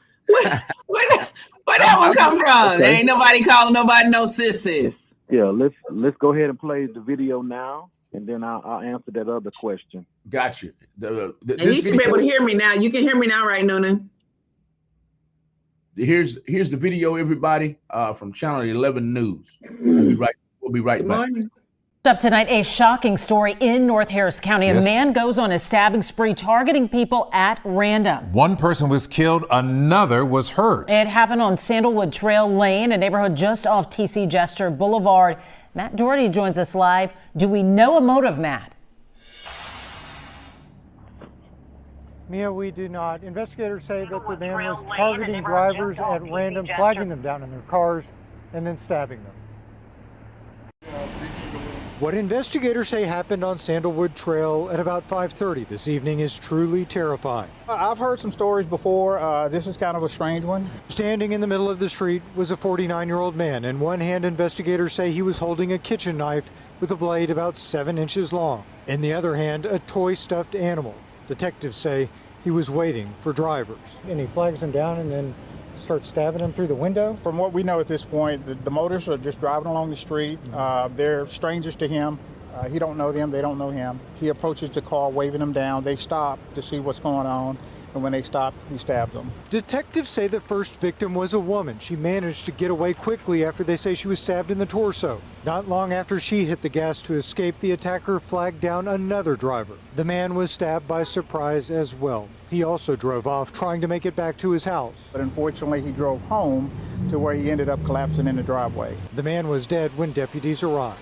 Where that one come from? There ain't nobody calling nobody no sis. Yeah, let's go ahead and play the video now, and then I'll answer that other question. Got you. And you should be able to hear me now. You can hear me now, right, Noonan? Here's the video, everybody, from Channel 11 News. We'll be right back. Morning. Up tonight, a shocking story in North Harris County. Yes. A man goes on a stabbing spree, targeting people at random. One person was killed, another was hurt. It happened on Sandalwood Trail Lane, a neighborhood just off TC Jester Boulevard. Matt Doherty joins us live. Do we know a motive, Matt? Mia, we do not. Investigators say that the man was targeting drivers at random, flagging them down in their cars, and then stabbing them. What investigators say happened on Sandalwood Trail at about 5:30 this evening is truly terrifying. I've heard some stories before. This is kind of a strange one. Standing in the middle of the street was a 49-year-old man. In one hand, investigators say he was holding a kitchen knife with a blade about 7 inches long. In the other hand, a toy stuffed animal. Detectives say he was waiting for drivers. And he flags them down and then starts stabbing them through the window? From what we know at this point, the motorists are just driving along the street. They're strangers to him. He don't know them, they don't know him. He approaches the car, waving them down. They stop to see what's going on, and when they stop, he stabs them. Detectives say the first victim was a woman. She managed to get away quickly after they say she was stabbed in the torso. Not long after she hit the gas to escape, the attacker flagged down another driver. The man was stabbed by surprise as well. He also drove off, trying to make it back to his house. But unfortunately, he drove home to where he ended up collapsing in the driveway. The man was dead when deputies arrived.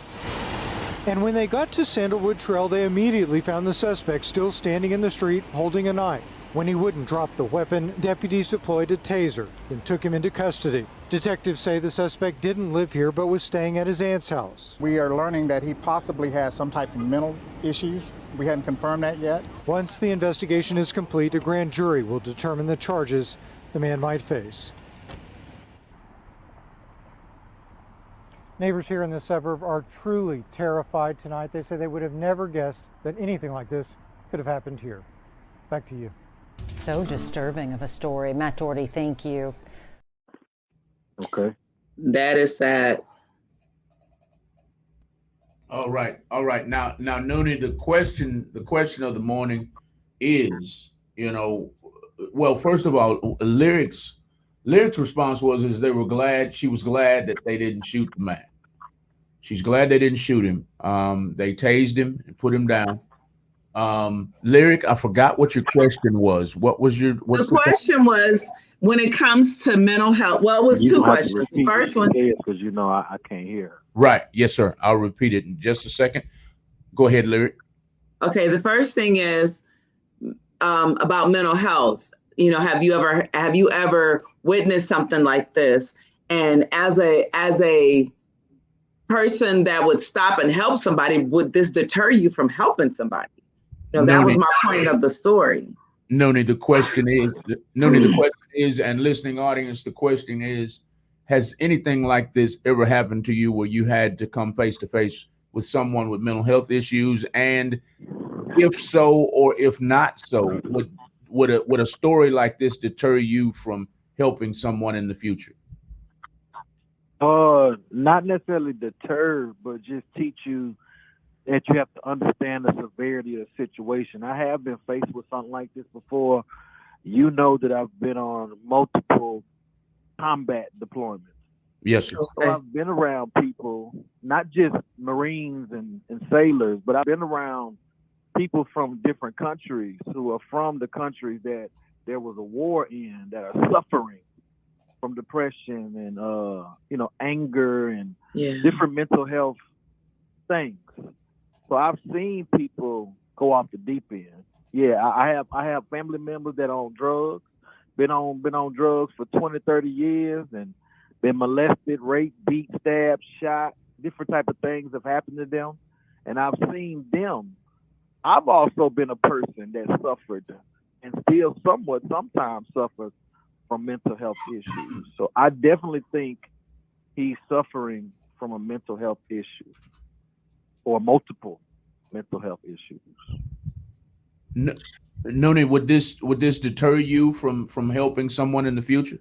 And when they got to Sandalwood Trail, they immediately found the suspect still standing in the street holding a knife. When he wouldn't drop the weapon, deputies deployed a taser and took him into custody. Detectives say the suspect didn't live here but was staying at his aunt's house. We are learning that he possibly has some type of mental issues. We hadn't confirmed that yet. Once the investigation is complete, a grand jury will determine the charges the man might face. Neighbors here in the suburb are truly terrified tonight. They say they would have never guessed that anything like this could have happened here. Back to you. So disturbing of a story. Matt Doherty, thank you. Okay. That is sad. All right. Now, Noonie, the question of the morning is, well, first of all, Lyric's response was they were glad. She was glad that they didn't shoot the man. She's glad they didn't shoot him. They tased him and put him down. Lyric, I forgot what your question was. What was your the question was when it comes to mental health? Well, it was two questions. The first one, because I can't hear. Right. Yes, sir. I'll repeat it in just a second. Go ahead, Lyric. Okay. The first thing is about mental health. Have you ever witnessed something like this? And as a person that would stop and help somebody, would this deter you from helping somebody? That was my point of the story. Noonie, the question is, and listening audience, the question is, has anything like this ever happened to you where you had to come face to face with someone with mental health issues? And if so, or if not so, would a story like this deter you from helping someone in the future? Not necessarily deter, but just teach you that you have to understand the severity of the situation. I have been faced with something like this before. You know that I've been on multiple combat deployments. Yes, sir. So I've been around people, not just Marines and sailors, but I've been around people from different countries who are from the countries that there was a war in, that are suffering from depression and anger and different mental health things. So I've seen people go off the deep end. Yeah, I have family members that are on drugs, been on drugs for 20, 30 years and been molested, raped, beat, stabbed, shot, different type of things have happened to them. And I've seen them. I've also been a person that suffered and still sometimes suffers from mental health issues. So I definitely think he's suffering from a mental health issue or multiple mental health issues. Noonie, would this deter you from helping someone in the future?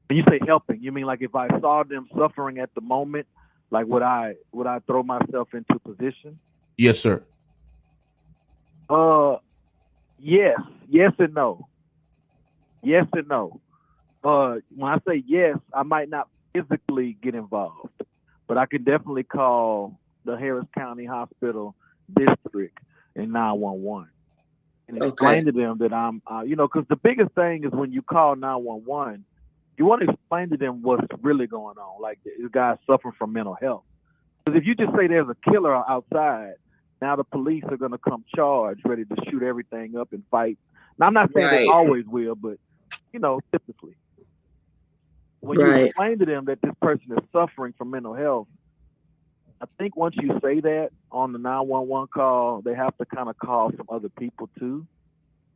When you say helping, you mean like if I saw them suffering at the moment, like would I throw myself into position? Yes, sir. Yes and no. Yes and no. When I say yes, I might not physically get involved, but I can definitely call the Harris County Hospital District and 911 and explain to them that I'm, because the biggest thing is when you call 911, you want to explain to them what's really going on. Like this guy's suffering from mental health. Because if you just say there's a killer outside, now the police are going to come charged, ready to shoot everything up and fight. Now, I'm not saying they Right. always will, but, typically. When you Right. explain to them that this person is suffering from mental health, I think once you say that on the 911 call, they have to kind of call some other people too,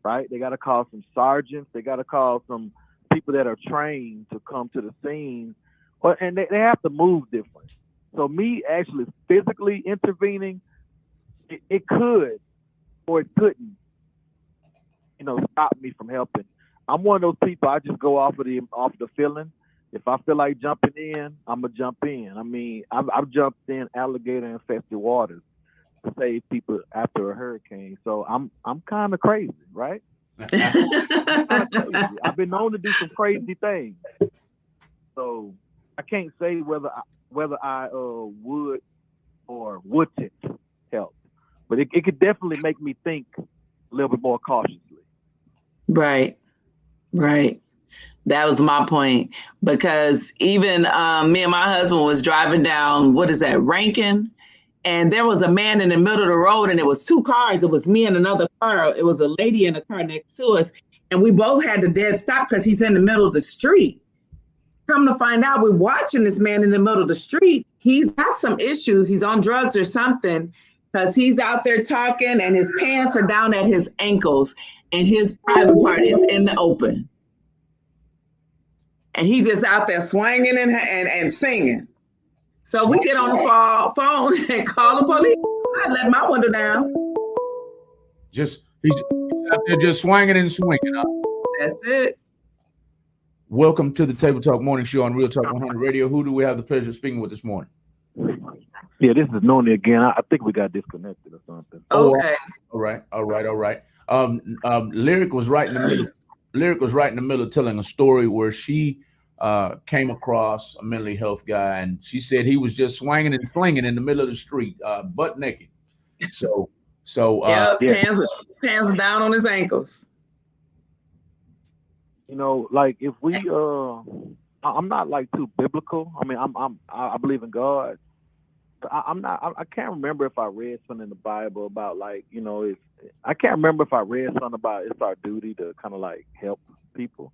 right? They got to call some sergeants. They got to call some people that are trained to come to the scene, and they have to move different. So me actually physically intervening, it could or it couldn't, stop me from helping. I'm one of those people. I just go off of the feeling. If I feel like jumping in, I'm gonna jump in. I mean, I've jumped in alligator-infested waters to save people after a hurricane. So I'm kind of crazy, right? Kinda crazy. I've been known to do some crazy things. So I can't say whether I would or wouldn't help, but it could definitely make me think a little bit more cautiously. Right. That was my point, because even me and my husband was driving down, what is that, Rankin? And there was a man in the middle of the road, and it was two cars. It was me and another car. It was a lady in a car next to us. And we both had to dead stop because he's in the middle of the street. Come to find out, we're watching this man in the middle of the street. He's got some issues. He's on drugs or something, because he's out there talking and his pants are down at his ankles and his private part is in the open. And he just out there swinging and singing. So we get on the phone and call the police. I let my window down. He's out there just swinging and swinging. Huh? That's it. Welcome to the Table Talk Morning Show on Real Talk 100 Radio. Who do we have the pleasure of speaking with this morning? Yeah, this is Noni again. I think we got disconnected or something. Okay. All right. Lyric was right in the middle. Lyric was right in the middle of telling a story where she came across a mentally health guy, and she said he was just swinging and flinging in the middle of the street, butt naked. So pants are down on his ankles. Like if we, I'm not like too biblical. I mean, I believe in God. I can't remember if I read something in the Bible about I can't remember if I read something about it's our duty to kind of like help people.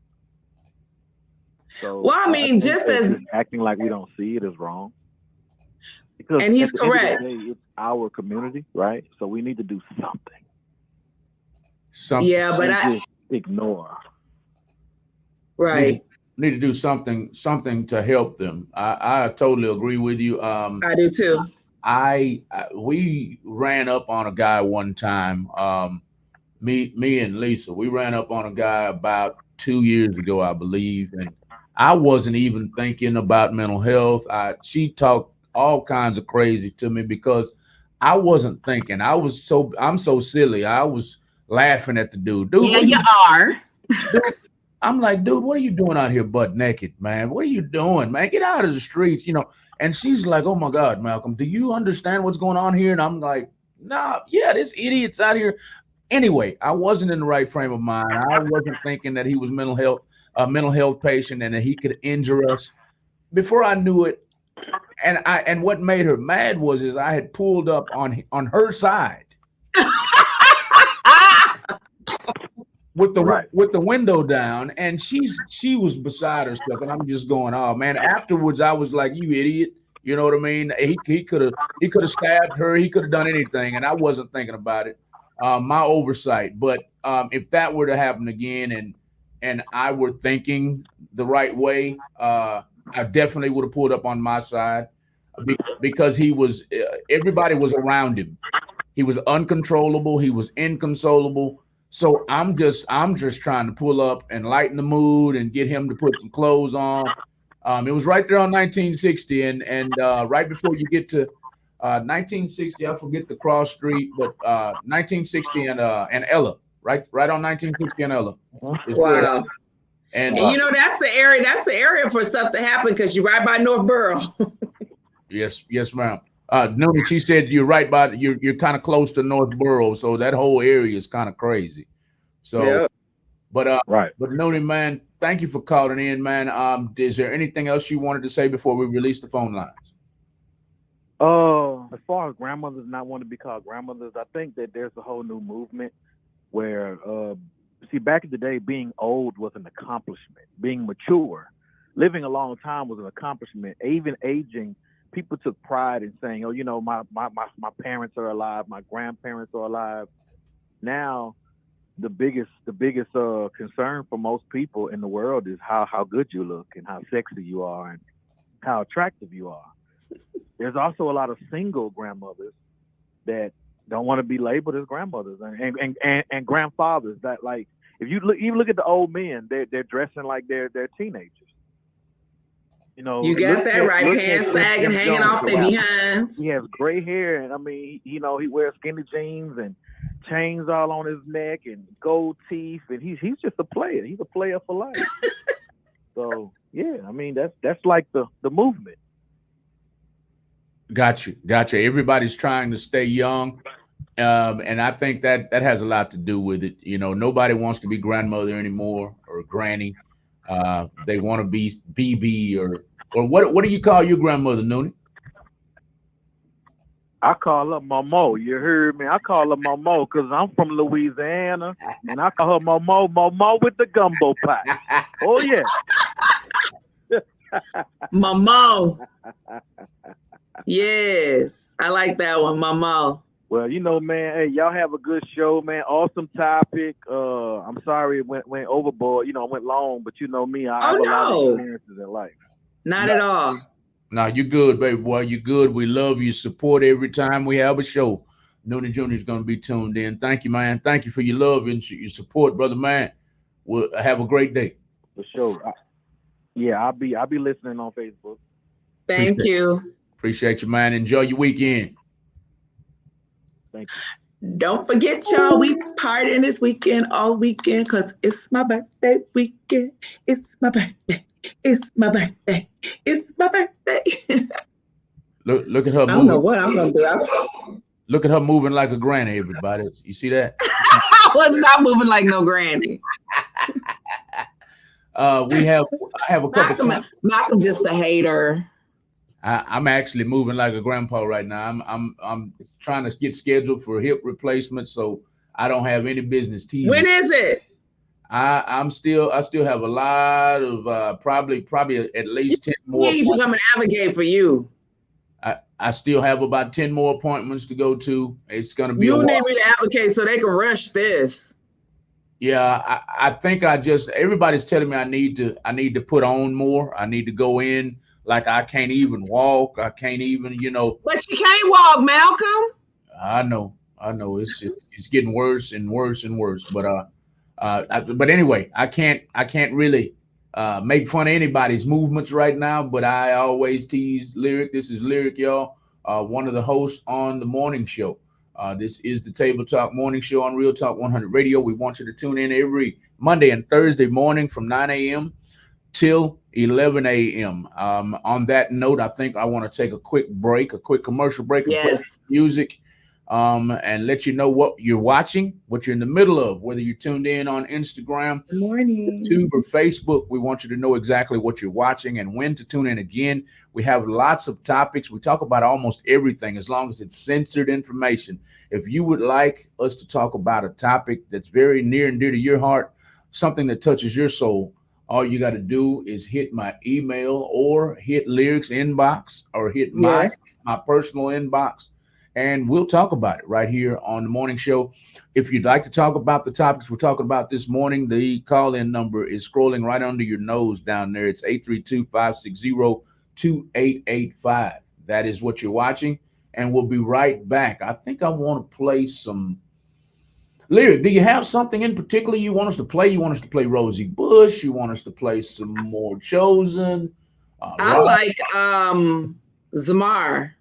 So, well, I mean, just as acting like we don't see it is wrong. Because and he's correct. It's our community, right? So we need to do something. Yeah, but I just ignore. Right. Need to do something to help them. I totally agree with you. I do too. We ran up on a guy one time. Me and Lisa, we ran up on a guy about 2 years ago, I believe, and I wasn't even thinking about mental health. She talked all kinds of crazy to me because I wasn't thinking. I'm so silly. I was laughing at the dude. Yeah, you are. I'm like, dude, what are you doing out here butt naked, man? What are you doing, man? Get out of the streets, And she's like, oh my God, Malcolm, do you understand what's going on here? And I'm like, nah, yeah, this idiot's out here. Anyway, I wasn't in the right frame of mind. I wasn't thinking that he was a mental health patient and that he could injure us. Before I knew it, and what made her mad was I had pulled up on her side. With the window down, and she was beside herself, and I'm just going, oh man. Afterwards, I was like, you idiot, you know what I mean? He could have stabbed her, he could have done anything, and I wasn't thinking about it. My oversight. But if that were to happen again, and I were thinking the right way, I definitely would have pulled up on my side because everybody was around him. He was uncontrollable. He was inconsolable. So I'm just trying to pull up and lighten the mood and get him to put some clothes on. It was right there on 1960, and right before you get to 1960, I forget the cross street, but 1960 and Ella, right on 1960 and Ella. Wow. And that's the area for stuff to happen because you're right by North Borough. Yes, ma'am. Noni, she said you're right by you're kind of close to North Borough, so that whole area is kind of crazy. So, yeah. But Noni, man, thank you for calling in, man. Is there anything else you wanted to say before we release the phone lines? as far as grandmothers not wanting to be called grandmothers, I think that there's a whole new movement where, see, back in the day, being old was an accomplishment. Being mature, living a long time was an accomplishment. Even aging, people took pride in saying, "Oh, you know, my parents are alive, my grandparents are alive." Now, the biggest concern for most people in the world is how good you look and how sexy you are and how attractive you are. There's also a lot of single grandmothers that don't want to be labeled as grandmothers and grandfathers. That, like, if you look at the old men, they're dressing like they're teenagers. You know, you got that right. Pants sagging, hanging off their behinds. He has gray hair, and I mean, he wears skinny jeans and chains all on his neck and gold teeth, and he's just a player. He's a player for life. So yeah, I mean, that's like the movement. Gotcha. Everybody's trying to stay young, and I think that has a lot to do with it. You know, nobody wants to be grandmother anymore or granny. They want to be BB or what do you call your grandmother, Noonie? I call her Momo. You heard me? I call her Momo because I'm from Louisiana, and I call her Momo with the gumbo pot. Oh yeah, Momo. Yes, I like that one, Momo. Well, you know, man, hey, y'all have a good show, man. Awesome topic. I'm sorry it went overboard. You know, it went long, but you know me, I have a lot of experiences in life. Not at all. No, you're good, baby boy. You're good. We love your support every time we have a show. Noonie Jr. is going to be tuned in. Thank you, man. Thank you for your love and your support, brother, man. We'll have a great day. For sure. I'll be listening on Facebook. Thank you. Appreciate you, man. Enjoy your weekend. Thank you. Don't forget, y'all, we partying this weekend, all weekend, because it's my birthday weekend. It's my birthday. It's my birthday. It's my birthday. Look at her. I don't know what I'm going to do. Look at her moving like a granny, everybody. You see that? I was not moving like no granny. I have a couple. Malcolm just a hater. I'm actually moving like a grandpa right now. I'm trying to get scheduled for hip replacement, so I don't have any business teasing. When is it? I still have a lot of probably at least 10 more. We need to come and advocate for you. I still have about 10 more appointments to go to. It's going to be. You need me to advocate so they can rush this. Yeah, I think everybody's telling me I need to put on more. I need to go in. Like I can't even walk. I can't even, But you can't walk, Malcolm. I know. It's getting worse and worse and worse. But anyway, I can't really make fun of anybody's movements right now. But I always tease Lyric. This is Lyric, y'all. One of the hosts on the morning show. This is the Table Talk Morning Show on Real Talk 100 Radio. We want you to tune in every Monday and Thursday morning from 9 a.m. till 11 a.m. On that note, I think I want to take a quick commercial break, yes, music, and let you know what you're watching, what you're in the middle of, whether you're tuned in on Instagram, YouTube, or Facebook. We want you to know exactly what you're watching and when to tune in again. We have lots of topics. We talk about almost everything as long as it's censored information. If you would like us to talk about a topic that's very near and dear to your heart, something that touches your soul, all you got to do is hit my email or hit Lyric's inbox or hit my personal inbox, and we'll talk about it right here on the morning show. If you'd like to talk about the topics we're talking about this morning, the call-in number is scrolling right under your nose down there. It's 832-560-2885. That is what you're watching, and we'll be right back. I think I want to play some Lyric. Do you have something in particular you want us to play? You want us to play Rosie Bush? You want us to play some more Chosen? I like Zamar.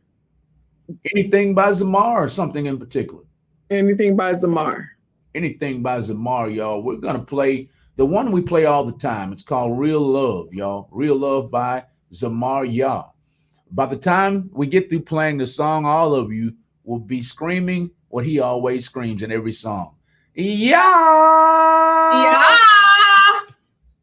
Anything by Zamar or something in particular? Anything by Zamar. Anything by Zamar, y'all. We're going to play the one we play all the time. It's called Real Love, y'all. Real Love by Zamar Yah. By the time we get through playing the song, all of you will be screaming what he always screams in every song. Yeah.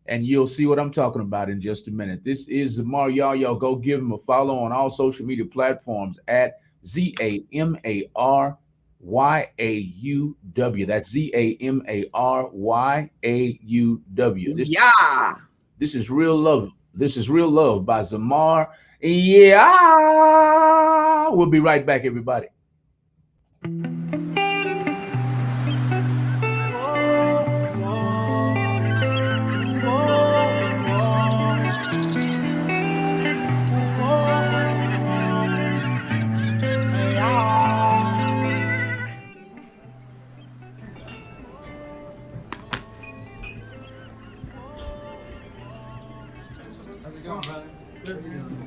And you'll see what I'm talking about in just a minute. This is Zamar Yah. Y'all go give him a follow on all social media platforms at ZAMARYAUW. That's ZAMARYAUW. This is Real Love. This is Real Love by Zamar. Yeah. We'll be right back, everybody.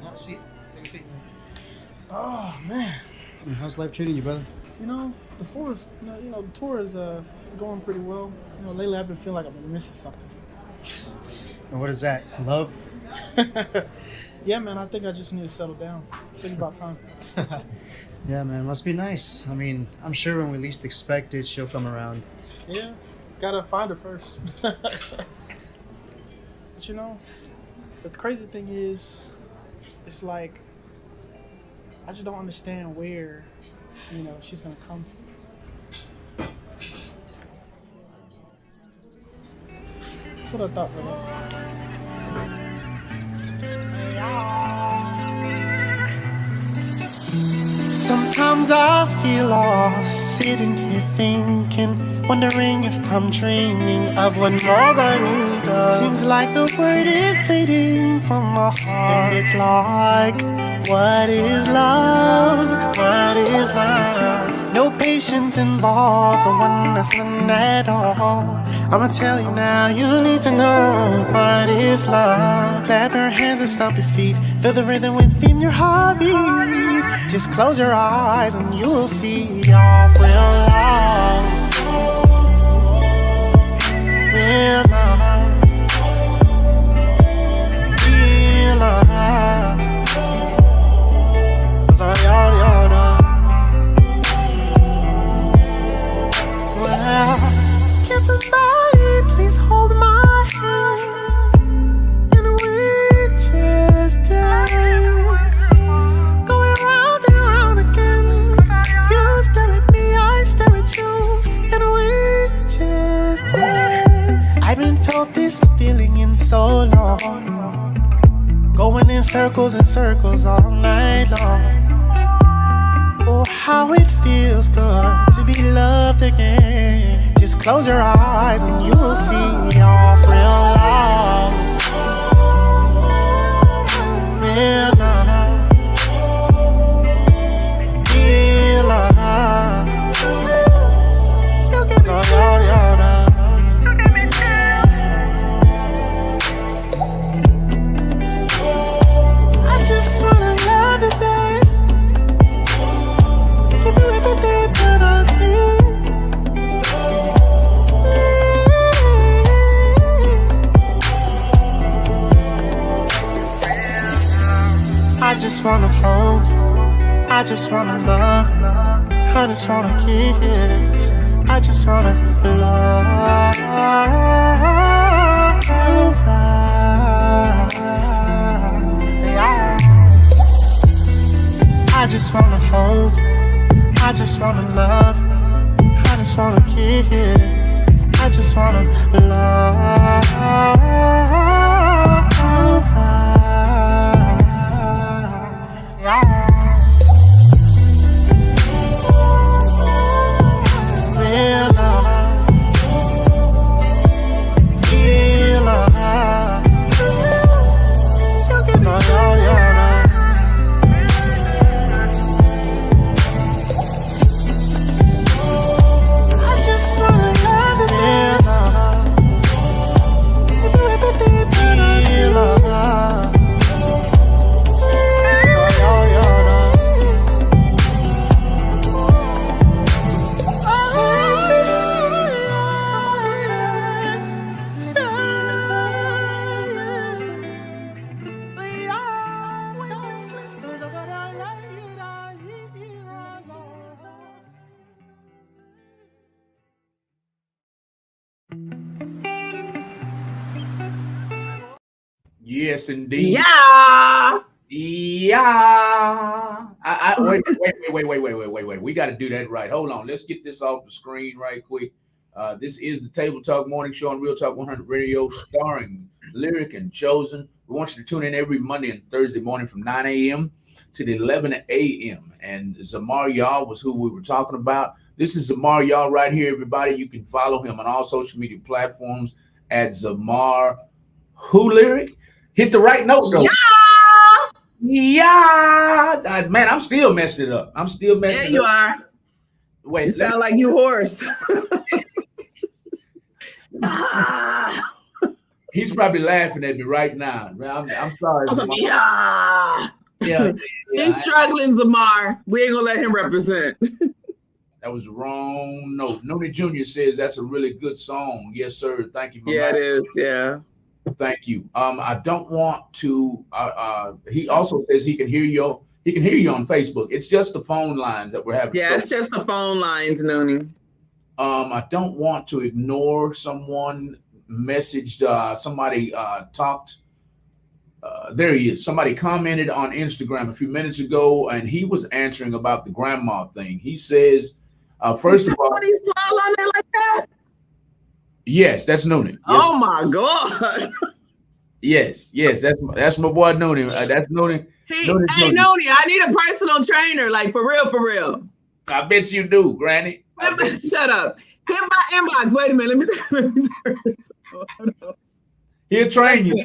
Have a seat. Take a seat. Oh man, how's life treating you, brother? You know, the tour is going pretty well. You know, lately I've been feeling like I've been missing something. And what is that? Love? Yeah, man. I think I just need to settle down. I think it's about time. Yeah, man. Must be nice. I mean, I'm sure when we least expect it, she'll come around. Yeah, gotta find her first. But you know, the crazy thing is, it's like I just don't understand where, she's gonna come from. That's what I thought, brother. Sometimes I feel lost, sitting here thinking, wondering if I'm dreaming of what more I need. Seems like the word is fading from my heart. It's like, what is love? What is love? No patience involved, the one that's none at all. I'ma tell you now, you need to know what is love. Clap your hands and stomp your feet, feel the rhythm within your heartbeat. Just close your eyes and you'll see all real love. Real love. Real love. 'Cause I y'all know. Well, can somebody please hold my hand? And we just dance, going round and round again. You stare at me, I stare at you, and we just dance. I haven't felt this feeling in so long, going in circles and circles all night long. Oh, how it feels good to be loved again. Just close your eyes and you will see all real love. Real love. Real love. So y'all know. I just wanna love you, babe. Give you everything but on me. I just wanna hold, I just wanna love, I just wanna kiss, I just wanna love you right. I just wanna hold, I just wanna love, I just wanna kiss, I just wanna love you right. Real love, real love. So y'all know. I just wanna love you, real love. Give you everything, real love. Yes, indeed. Yeah. Yeah. Wait. We got to do that right. Hold on. Let's get this off the screen right quick. This is the Table Talk Morning Show on Real Talk 100 Radio, starring Lyric and Chosen. We want you to tune in every Monday and Thursday morning from 9 a.m. to 11 a.m. And Zamar Yall was who we were talking about. This is Zamar Yall right here, everybody. You can follow him on all social media platforms at Zamar Who Lyric. Hit the right note, though. Yeah. Man, I'm still messing it up. Yeah, you are. Wait. You sound like you hoarse. He's probably laughing at me right now. I'm sorry. Yeah. He's struggling, Zamar. We ain't gonna let him represent. That was wrong. No, Noni Jr. says that's a really good song. Yes, sir. Thank you. Yeah, it is. Yeah. Thank you. I don't want to. He also says he can hear you. He can hear you on Facebook. It's just the phone lines that we're having. Yeah, it's just the phone lines, Noni. I don't want to ignore someone messaged. Somebody talked. There he is. Somebody commented on Instagram a few minutes ago, and he was answering about the grandma thing. He says, first of all, he smile on there like that. Yes, that's Noni. Yes. Oh my God. Yes, that's my boy Noni. That's Noni. Hey, Noni, I need a personal trainer, like for real. I bet you do, Granny. Shut up. Hit my inbox. Wait a minute. Let me He'll train you.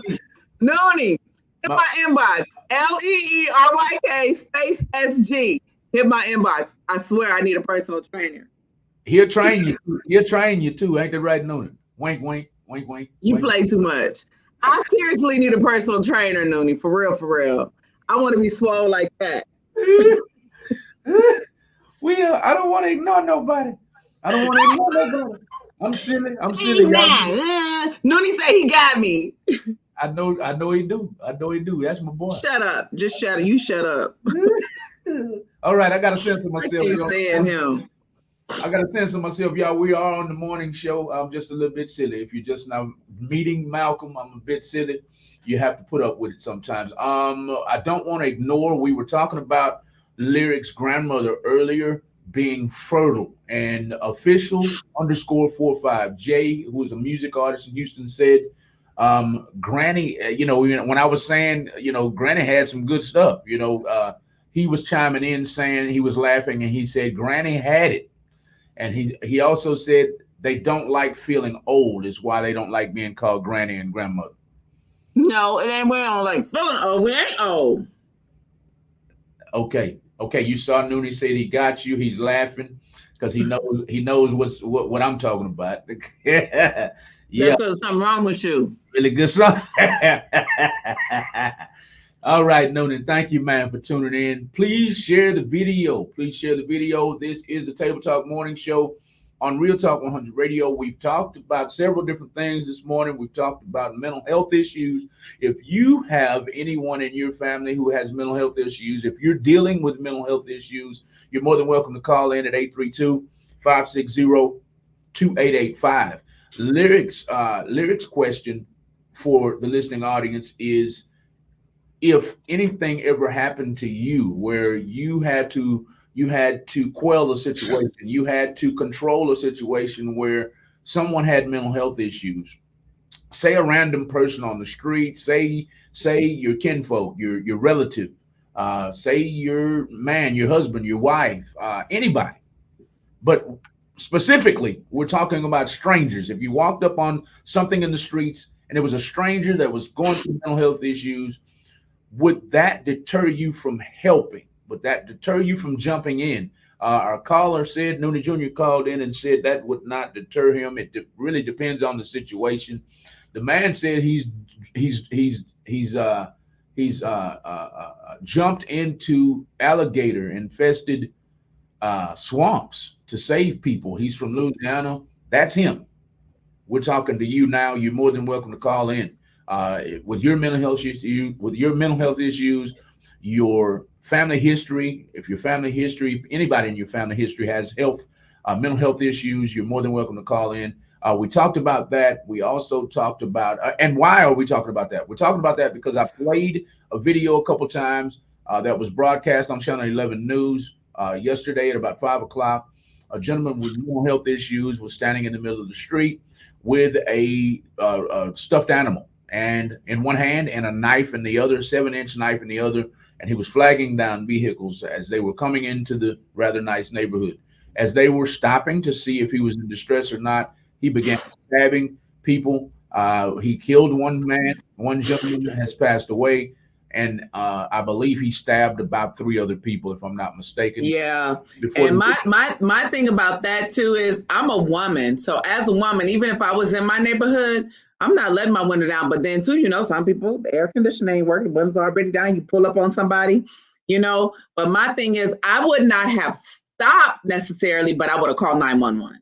Noni, hit my inbox. LEERYK space SG. Hit my inbox. I swear I need a personal trainer. He'll train you. He'll train you too. Ain't that right, Noni? Wink, wink, wink, wink. You play too much. I seriously need a personal trainer, Noni. For real. I want to be swole like that. I don't want to ignore nobody. I'm silly. Noni say he got me. I know he do. That's my boy. Shut up. Just shut up. You shut up. All right, I gotta censor myself. I can't stand him. I gotta censor myself, y'all. We are on the morning show. I'm just a little bit silly. If you're just now meeting Malcolm, I'm a bit silly. You have to put up with it sometimes. I don't want to ignore. We were talking about Lyric's grandmother earlier being fertile, and official _45 Jay, who is a music artist in Houston, said, Granny, when I was saying, Granny had some good stuff, he was chiming in saying, he was laughing, and he said Granny had it. And he also said they don't like feeling old, is why they don't like being called granny and grandmother. No, it ain't. We don't like feeling old. We ain't old. Okay. You saw Noni said he got you. He's laughing because he knows what I'm talking about. Yeah. That's because something wrong with you. Really good song. All right, Noni, thank you, man, for tuning in. Please share the video. This is the Table Talk Morning Show on Real Talk 100 Radio. We've talked about several different things this morning. We've talked about mental health issues. If you have anyone in your family who has mental health issues, if you're dealing with mental health issues, you're more than welcome to call in at 832-560-2885. Lyric's question for the listening audience is, if anything ever happened to you where you had to quell the situation, you had to control a situation where someone had mental health issues, say a random person on the street, say your kinfolk, your relative, say your man, your husband, your wife, anybody, but specifically we're talking about strangers. If you walked up on something in the streets and it was a stranger that was going through mental health issues, would that deter you from helping? Would that deter you from jumping in? Our caller said, Noni Jr. called in and said that would not deter him. It really depends on the situation. The man said he's jumped into alligator infested swamps to save people. He's from Louisiana. That's him. We're talking to you now. You're more than welcome to call in. With your mental health issues, your family history, if your family history, anybody in your family history has mental health issues, you're more than welcome to call in. We talked about that. We also talked about, and why are we talking about that? We're talking about that because I played a video a couple times that was broadcast on Channel 11 News yesterday at about 5 o'clock. A gentleman with mental health issues was standing in the middle of the street with a stuffed animal, and in one hand and a knife in the other, 7-inch knife in the other, and he was flagging down vehicles as they were coming into the rather nice neighborhood. As they were stopping to see if he was in distress or not, he began stabbing people. He killed one man. One gentleman has passed away, and I believe he stabbed about 3 other people, if I'm not mistaken. Yeah. And my thing about that too is I'm a woman. So as a woman, even if I was in my neighborhood, I'm not letting my window down. But then too, some people, the air conditioning ain't working, the window's already down, you pull up on somebody, But my thing is, I would not have stopped necessarily, but I would have called 911.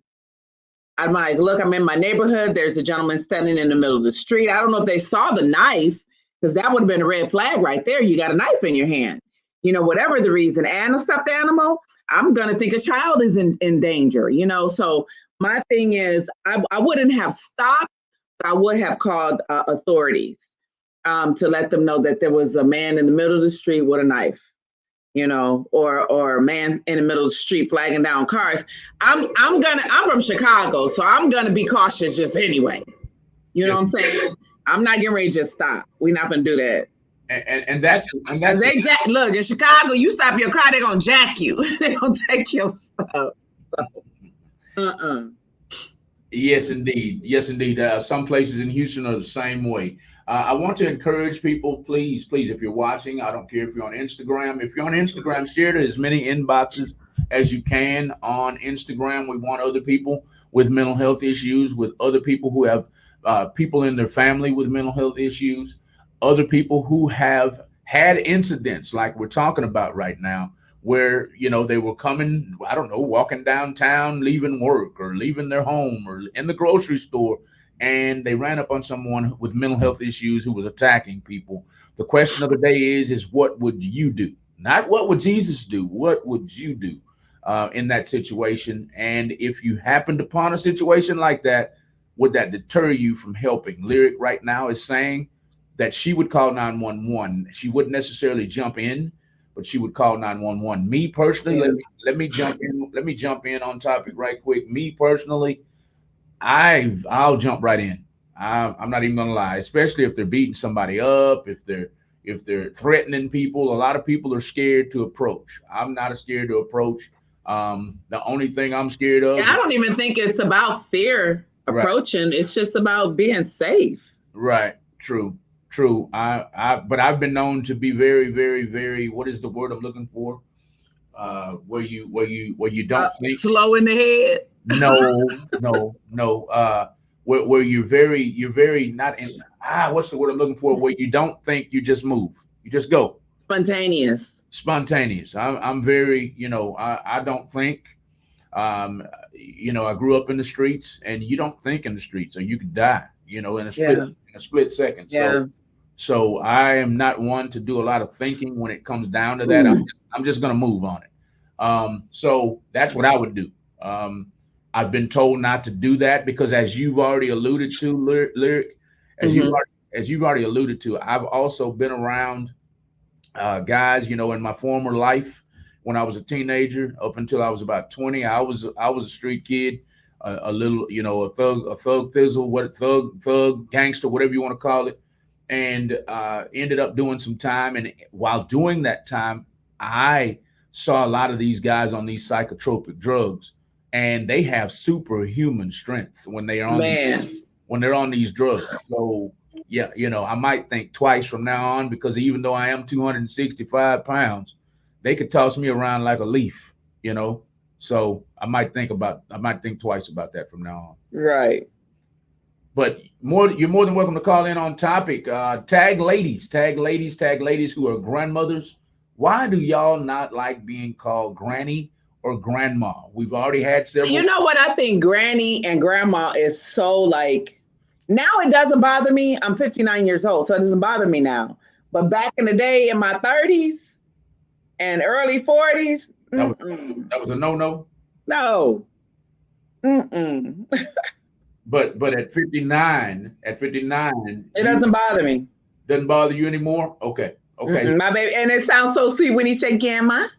I'm like, look, I'm in my neighborhood. There's a gentleman standing in the middle of the street. I don't know if they saw the knife, because that would have been a red flag right there. You got a knife in your hand, whatever the reason, and a stuffed animal, I'm going to think a child is in danger, So my thing is, I wouldn't have stopped, but I would have called authorities to let them know that there was a man in the middle of the street with a knife, or a man in the middle of the street flagging down cars. I'm from Chicago, so I'm going to be cautious just anyway. You know what I'm saying? I'm not getting ready to just stop. We're not going to do that. And that's they look, in Chicago, you stop your car, they're going to jack you. They're going to take your stuff. So, Yes, indeed. Yes, indeed. Some places in Houston are the same way. I want to encourage people, please, if you're watching, I don't care if you're on Instagram. If you're on Instagram, share as many inboxes as you can on Instagram. We want other people with mental health issues, with other people who have people in their family with mental health issues, other people who have had incidents like we're talking about right now, where, they were coming, I don't know, walking downtown, leaving work or leaving their home or in the grocery store, and they ran up on someone with mental health issues who was attacking people. The question of the day is what would you do? Not what would Jesus do? What would you do in that situation? And if you happened upon a situation like that, would that deter you from helping? Lyric right now is saying that she would call 911. She wouldn't necessarily jump in, but she would call 911. Me personally, let me jump in. Let me jump in on topic right quick. Me personally, I'll jump right in. I'm not even gonna lie, especially if they're beating somebody up, if they're threatening people. A lot of people are scared to approach. I'm not scared to approach. The only thing I'm scared of. I don't even think it's about fear approaching. Right. It's just about being safe. Right. True. But I've been known to be very, very, very, what is the word I'm looking for? Where you don't think slow in the head. No. Where you're very not in. What's the word I'm looking for? Where you don't think, you just move. You just go. Spontaneous. I'm very, I don't think. I grew up in the streets, and you don't think in the streets, or you could die, in a split second. Yeah. So I am not one to do a lot of thinking when it comes down to that. I'm just going to move on it. So that's what I would do. I've been told not to do that because, as you've already alluded to, Lyric, as you've already alluded to, I've also been around guys, in my former life when I was a teenager up until I was about 20. I was a street kid, a little, a thug thizzle, thug gangster, whatever you want to call it. And ended up doing some time. And while doing that time, I saw a lot of these guys on these psychotropic drugs, and they have superhuman strength when they are on these drugs. So yeah, I might think twice from now on, because even though I am 265 pounds, they could toss me around like a leaf, So I might think twice about that from now on. Right. But you're more than welcome to call in on topic. Tag ladies who are grandmothers. Why do y'all not like being called granny or grandma? We've already had several. You know what? I think granny and grandma is so like, now it doesn't bother me. I'm 59 years old, so it doesn't bother me now. But back in the day, in my 30s and early 40s, that was a no-no? No. But at 59, it doesn't bother me. Doesn't bother you anymore? Okay. Okay. My baby, and it sounds so sweet when he said "Gamma."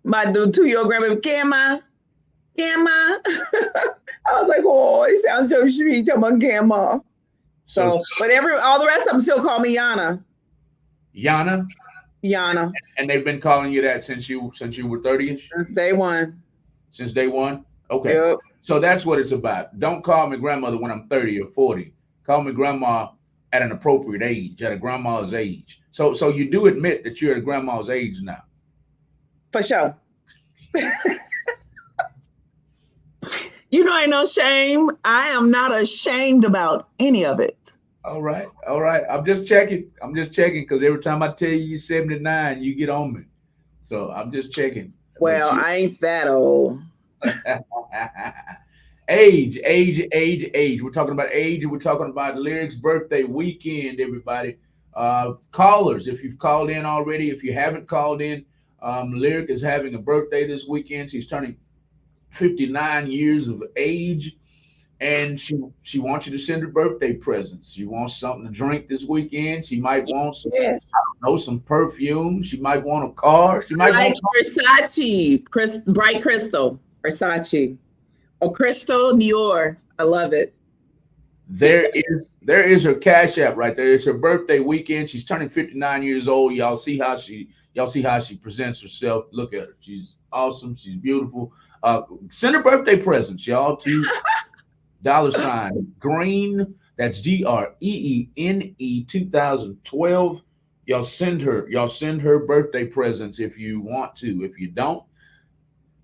My 2-year-old grandbaby, "Gamma, Gamma." I was like, oh, it sounds so sweet. Talking about Gamma. So, but all the rest of them still call me Yana. Yana. Yana. And they've been calling you that since you were 30ish. Since day one. Since day one. Okay. Yep. So that's what it's about. Don't call me grandmother when I'm 30 or 40. Call me grandma at an appropriate age, at a grandma's age. So you do admit that you're at a grandma's age now. For sure. You know, ain't no shame. I am not ashamed about any of it. All right. I'm just checking because every time I tell you you're 79, you get on me. So I'm just checking. Well, I ain't that old. Age. We're talking about age, and we're talking about Lyric's birthday weekend, everybody. Callers, if you've called in already, if you haven't called in, Lyric is having a birthday this weekend. She's turning 59 years of age, and she wants you to send her birthday presents. She wants something to drink this weekend. She might want some, I don't know, some perfume. She might want a car. She might like want Versace, bright crystal, Versace, or Crystal Dior. I love it. There is her Cash App right there. It's her birthday weekend. She's turning 59 years old. Y'all see how she presents herself. Look at her. She's awesome. She's beautiful. Send her birthday presents, y'all, to $ Green. That's GREENE 2012. Y'all send her birthday presents if you want to. If you don't,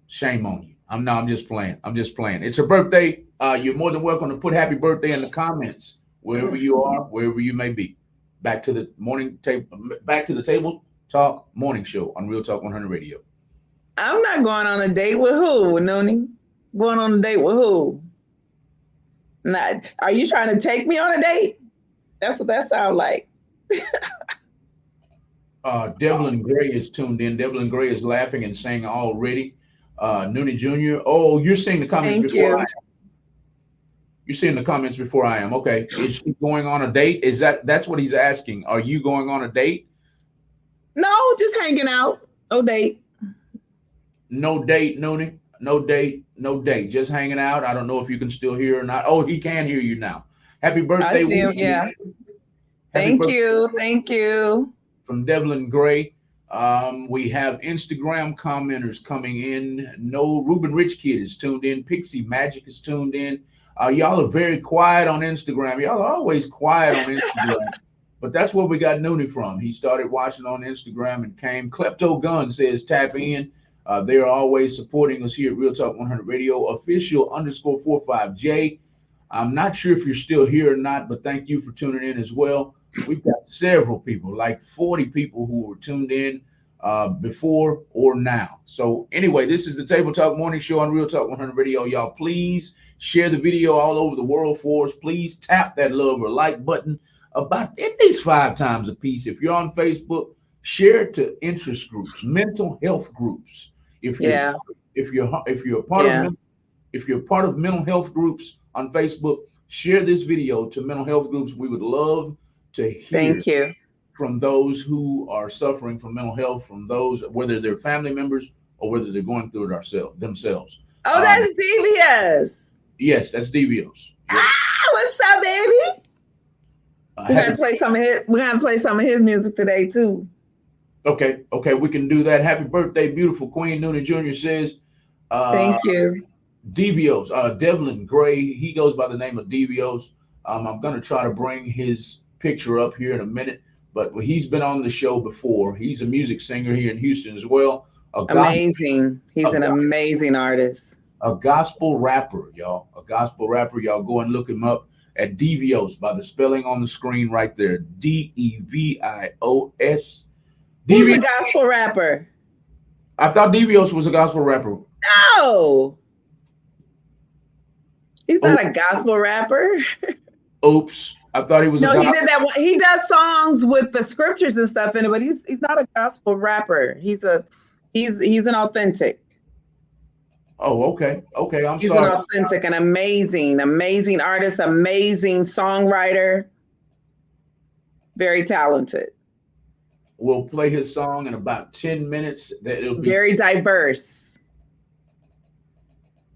shame on you. I'm just playing. It's her birthday. You're more than welcome to put happy birthday in the comments wherever you are, wherever you may be. Back to the Table Talk Morning Show on Real Talk 100 Radio. I'm not going on a date with who, Noonie? Going on a date with who? Are you trying to take me on a date? That's what that sounds like. Devlin Gray is tuned in. Devlin Gray is laughing and saying already. Noonie Jr. Oh, you're seeing the comments before I am. You're seeing the comments before I am. Okay. Is she going on a date? That's what he's asking. Are you going on a date? No, just hanging out. No date. No date, Noonie. No date. Just hanging out. I don't know if you can still hear or not. Oh, he can hear you now. Happy birthday. I still, yeah. Thank you. From Devlin Gray. We have Instagram commenters coming in. No, Ruben Rich Kid is tuned in. Pixie Magic is tuned in. Y'all are very quiet on Instagram. Y'all are always quiet on Instagram. But that's where we got Noonie from. He started watching on Instagram and came. Klepto Gun says tap in. They are always supporting us here at Real Talk 100 Radio. Official _45J. I'm not sure if you're still here or not, but thank you for tuning in as well. We've got several people, like 40 people who were tuned in before or now. So anyway, this is the Table Talk Morning Show on Real Talk 100 Radio. Y'all, please share the video all over the world for us. Please tap that love or like button about at least 5 times a piece. If you're on Facebook, share it to interest groups, mental health groups. If you're part of mental health groups on Facebook, share this video to mental health groups. We would love to hear from those who are suffering from mental health, from those, whether they're family members or whether they're going through it themselves. Oh, that's Devious. Yes, that's Devious. What's up, baby? We're gonna play some of his music today too. Okay, we can do that. Happy birthday, beautiful Queen. Noonie Jr. says. Thank you. Devios, Devlin Gray, he goes by the name of Devios. I'm going to try to bring his picture up here in a minute, but he's been on the show before. He's a music singer here in Houston as well. Amazing. He's an amazing artist. A gospel rapper, y'all. Y'all go and look him up at Devios by the spelling on the screen right there. Devios. Who's a gospel rapper? I thought Devios was a gospel rapper. No. He's not a gospel rapper. Oops. I thought he was. No, he did that. He does songs with the scriptures and stuff in it, but he's not a gospel rapper. He's an authentic. Oh, okay. I'm sorry. He's an authentic and amazing artist, amazing songwriter, very talented. We'll play his song in about 10 minutes. It'll be Very diverse.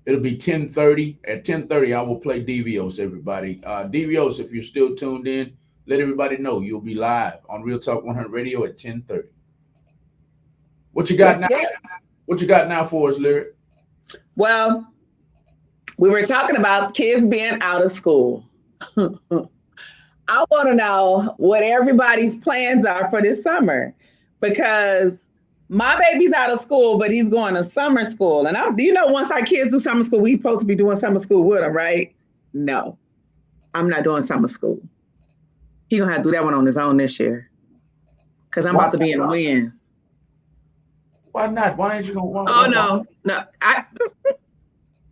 It'll be 10:30. At 10:30, I will play Devios, everybody. Devios, if you're still tuned in, let everybody know you'll be live on Real Talk 100 Radio at 10:30. What you got now? What you got now for us, Lyric? Well, we were talking about kids being out of school. I want to know what everybody's plans are for this summer, because my baby's out of school, but he's going to summer school. And once our kids do summer school, we supposed to be doing summer school with them, right? No, I'm not doing summer school. He's going to have to do that one on his own this year, because I'm about to be in the wind. Why not? Why ain't you going to? Oh, no.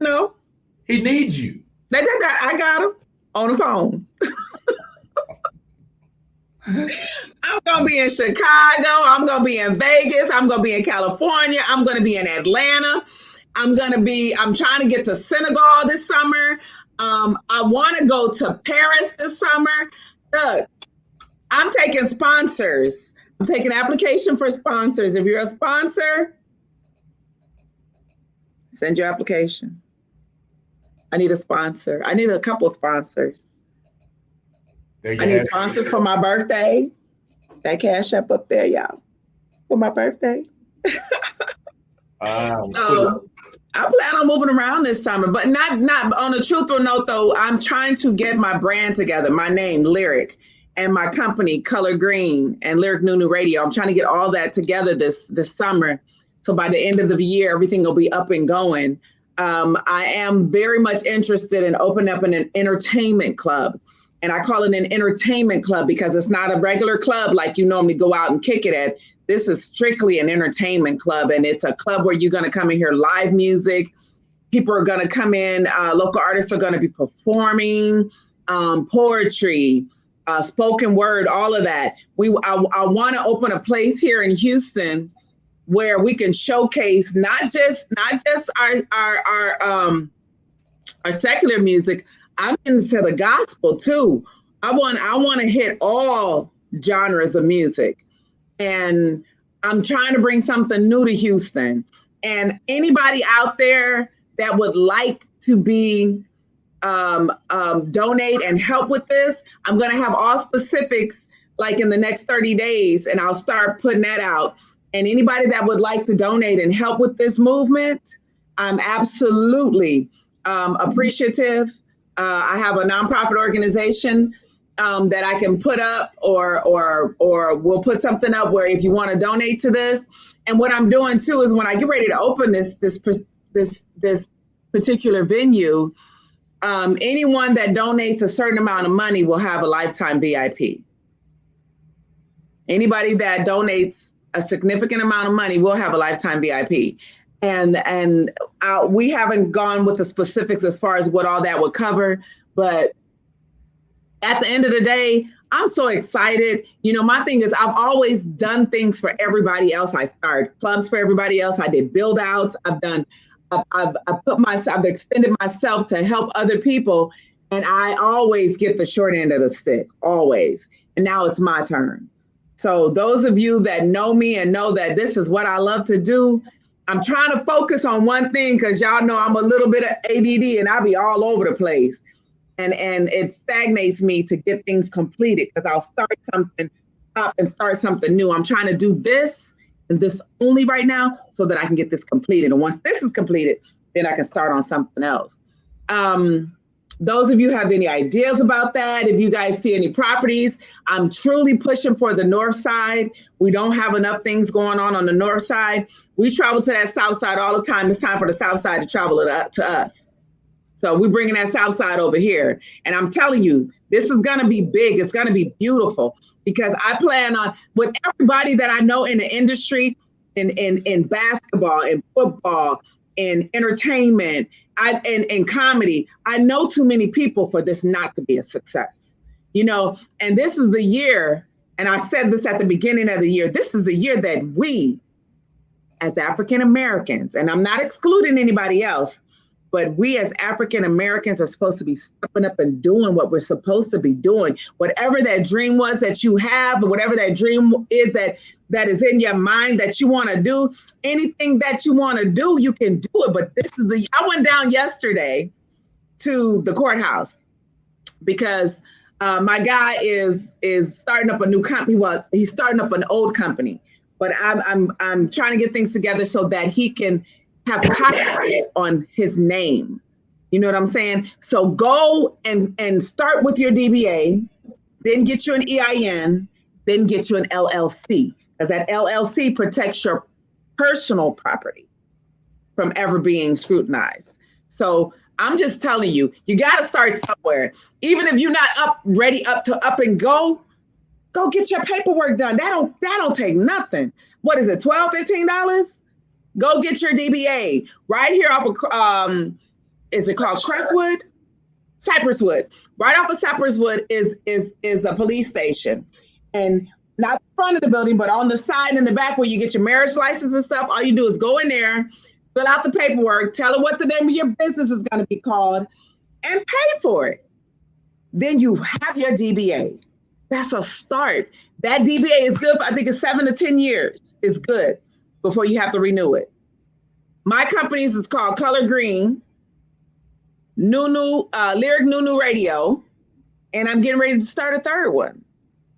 No. He needs you. I got him on the phone. I'm going to be in Chicago. I'm going to be in Vegas. I'm going to be in California. I'm going to be in Atlanta. I'm trying to get to Senegal this summer. I want to go to Paris this summer. Look, I'm taking sponsors. I'm taking application for sponsors. If you're a sponsor, send your application. I need a sponsor. I need a couple sponsors. I need sponsors for my birthday. That Cash up there, y'all, for my birthday. So I plan on moving around this summer, but not on a truthful note though. I'm trying to get my brand together, my name, Lyric, and my company, Color Green, and Lyric Nunu Radio. I'm trying to get all that together this summer. So by the end of the year, everything will be up and going. I am very much interested in opening up an entertainment club. And I call it an entertainment club because it's not a regular club like you normally go out and kick it at. This is strictly an entertainment club. And it's a club where you're going to come and hear live music. People are going to come in. Local artists are going to be performing poetry, spoken word, all of that. I want to open a place here in Houston where we can showcase not just our secular music. I'm into the gospel too. I want to hit all genres of music, and I'm trying to bring something new to Houston. And anybody out there that would like to be donate and help with this, I'm going to have all specifics like in the next 30 days, and I'll start putting that out. And anybody that would like to donate and help with this movement, I'm absolutely appreciative. I have a nonprofit organization that I can put up, or we'll put something up where if you want to donate to this. And what I'm doing too is when I get ready to open this particular venue, anyone that donates a certain amount of money will have a lifetime VIP. Anybody that donates a significant amount of money will have a lifetime VIP. And we haven't gone with the specifics as far as what all that would cover. But at the end of the day, I'm so excited. My thing is I've always done things for everybody else. I started clubs for everybody else. I did build outs. I've extended myself to help other people. And I always get the short end of the stick, always. And now it's my turn. So those of you that know me and know that this is what I love to do, I'm trying to focus on one thing because y'all know I'm a little bit of ADD and I'll be all over the place. And it stagnates me to get things completed because I'll start something, stop and start something new. I'm trying to do this and this only right now so that I can get this completed. And once this is completed, then I can start on something else. Those of you have any ideas about that? If you guys see any properties, I'm truly pushing for the north side. We don't have enough things going on the north side. We travel to that south side all the time. It's time for the south side to travel to us. So we're bringing that south side over here. And I'm telling you, this is going to be big. It's going to be beautiful because I plan on, with everybody that I know in the industry, in basketball, in football, in entertainment, in comedy, I know too many people for this not to be a success, and this is the year. And I said this at the beginning of the year, this is the year that we as African Americans, and I'm not excluding anybody else, but we as African Americans are supposed to be stepping up and doing what we're supposed to be doing. Whatever that dream was that you have, or whatever that dream is that that is in your mind that you want to do, anything that you want to do, you can do it. But this is I went down yesterday to the courthouse because my guy is starting up a new company. Well, he's starting up an old company, but I'm trying to get things together so that he can have copyrights on his name. You know what I'm saying? So go and start with your DBA, then get you an EIN, then get you an LLC, because that LLC protects your personal property from ever being scrutinized. So I'm just telling you, you got to start somewhere. Even if you're not ready up and go get your paperwork done. That don't take nothing. What is it, $12, $15? Go get your DBA right here off of, is it called Crestwood? Cypresswood. Right off of Cypresswood is a police station. And not in front of the building, but on the side and the back where you get your marriage license and stuff. All you do is go in there, fill out the paperwork, tell them what the name of your business is going to be called, and pay for it. Then you have your DBA. That's a start. That DBA is good for, I think it's 7 to 10 years. It's good before you have to renew it. My company's is called Color Green, Lyric Nunu Radio, and I'm getting ready to start a third one.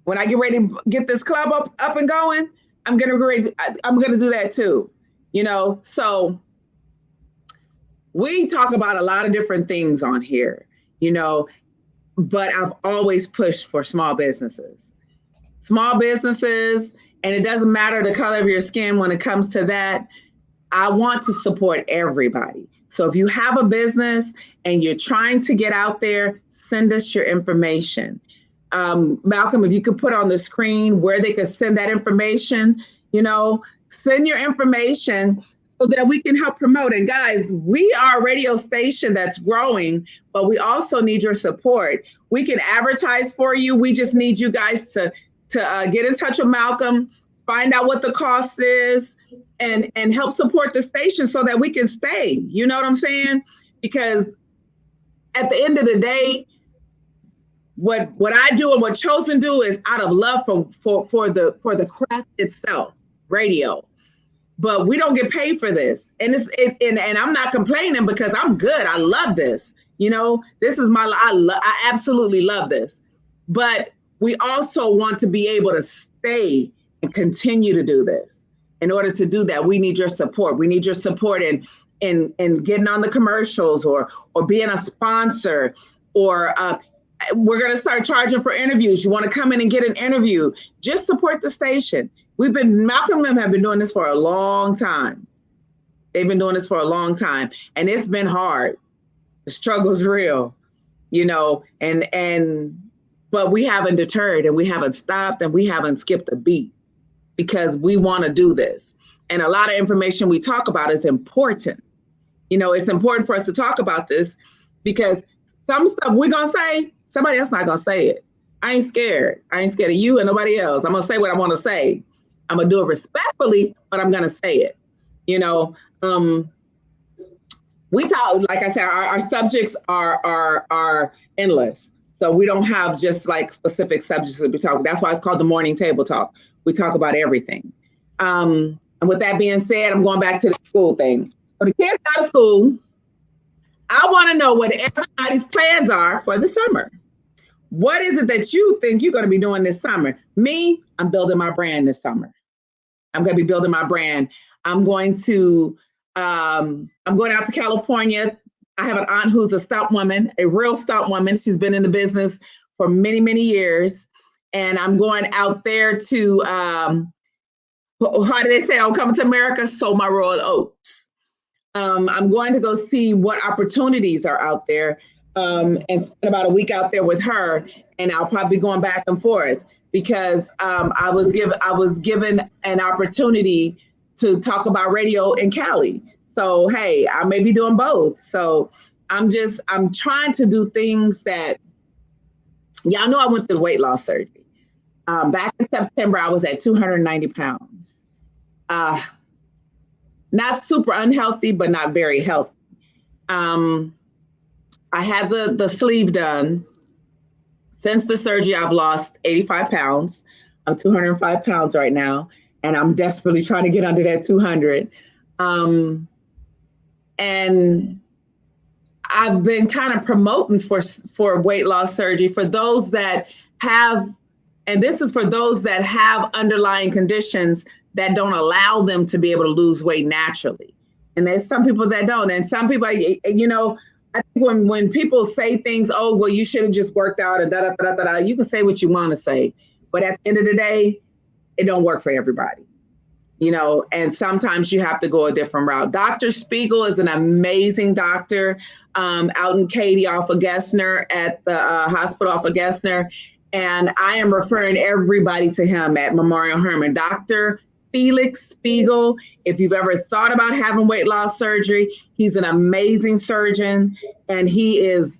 When I get ready to get this club up and going, I'm gonna do that too. You know, so we talk about a lot of different things on here, you know, but I've always pushed for small businesses, and it doesn't matter the color of your skin when it comes to that. I want to support everybody. So if you have a business and you're trying to get out there, send us your information. Malcolm, if you could put on the screen where they could send that information, you know, send your information so that we can help promote. And guys, we are a radio station that's growing, but we also need your support. We can advertise for you. We just need you guys to get in touch with Malcolm, find out what the cost is, and help support the station so that we can stay. You know what I'm saying? Because at the end of the day, what I do and what Chosen do is out of love for the craft itself, radio. But we don't get paid for this, and and I'm not complaining because I'm good. I love this. You know, this is I absolutely love this. But we also want to be able to stay and continue to do this. In order to do that, we need your support. We need your support in getting on the commercials or being a sponsor, or we're going to start charging for interviews. You want to come in and get an interview, just support the station. Malcolm and them have been doing this for a long time. They've been doing this for a long time, and it's been hard. The struggle's real, you know, but we haven't deterred, and we haven't stopped, and we haven't skipped a beat, because we want to do this. And a lot of information we talk about is important. You know, it's important for us to talk about this because some stuff we're going to say, somebody else not going to say it. I ain't scared. I ain't scared of you and nobody else. I'm going to say what I want to say. I'm going to do it respectfully, but I'm going to say it. You know, we talk, like I said, our subjects are endless. So we don't have just like specific subjects that we talk. That's why it's called the Morning Table Talk. We talk about everything. And with that being said, I'm going back to the school thing. So the kids out of school, I want to know what everybody's plans are for the summer. What is it that you think you're going to be doing this summer? Me, I'm building my brand this summer. I'm going to be building my brand. I'm going out to California. I have an aunt who's a stunt woman, a real stunt woman. She's been in the business for many, many years. And I'm going out there to, how do they say, I'm coming to America, sow my royal oats. I'm going to go see what opportunities are out there and spend about a week out there with her. And I'll probably be going back and forth because I was given an opportunity to talk about radio in Cali. So, hey, I may be doing both. So I'm trying to do things that, y'all know I went through weight loss surgery. Back in September, I was at 290 pounds. Not super unhealthy, but not very healthy. I had the sleeve done. Since the surgery, I've lost 85 pounds. I'm 205 pounds right now. and I'm desperately trying to get under that 200. And I've been kind of promoting for weight loss surgery for those that have, and this is for those that have underlying conditions that don't allow them to be able to lose weight naturally. And there's some people that don't. And some people, you know, I think when people say things, oh, well, you should have just worked out and da-da-da-da-da, you can say what you want to say. But at the end of the day, it don't work for everybody. You know, and sometimes you have to go a different route. Dr. Spiegel is an amazing doctor out in Katy off of Gessner at the hospital off of Gessner. And I am referring everybody to him at Memorial Hermann. Dr. Felix Spiegel, if you've ever thought about having weight loss surgery, he's an amazing surgeon, and he's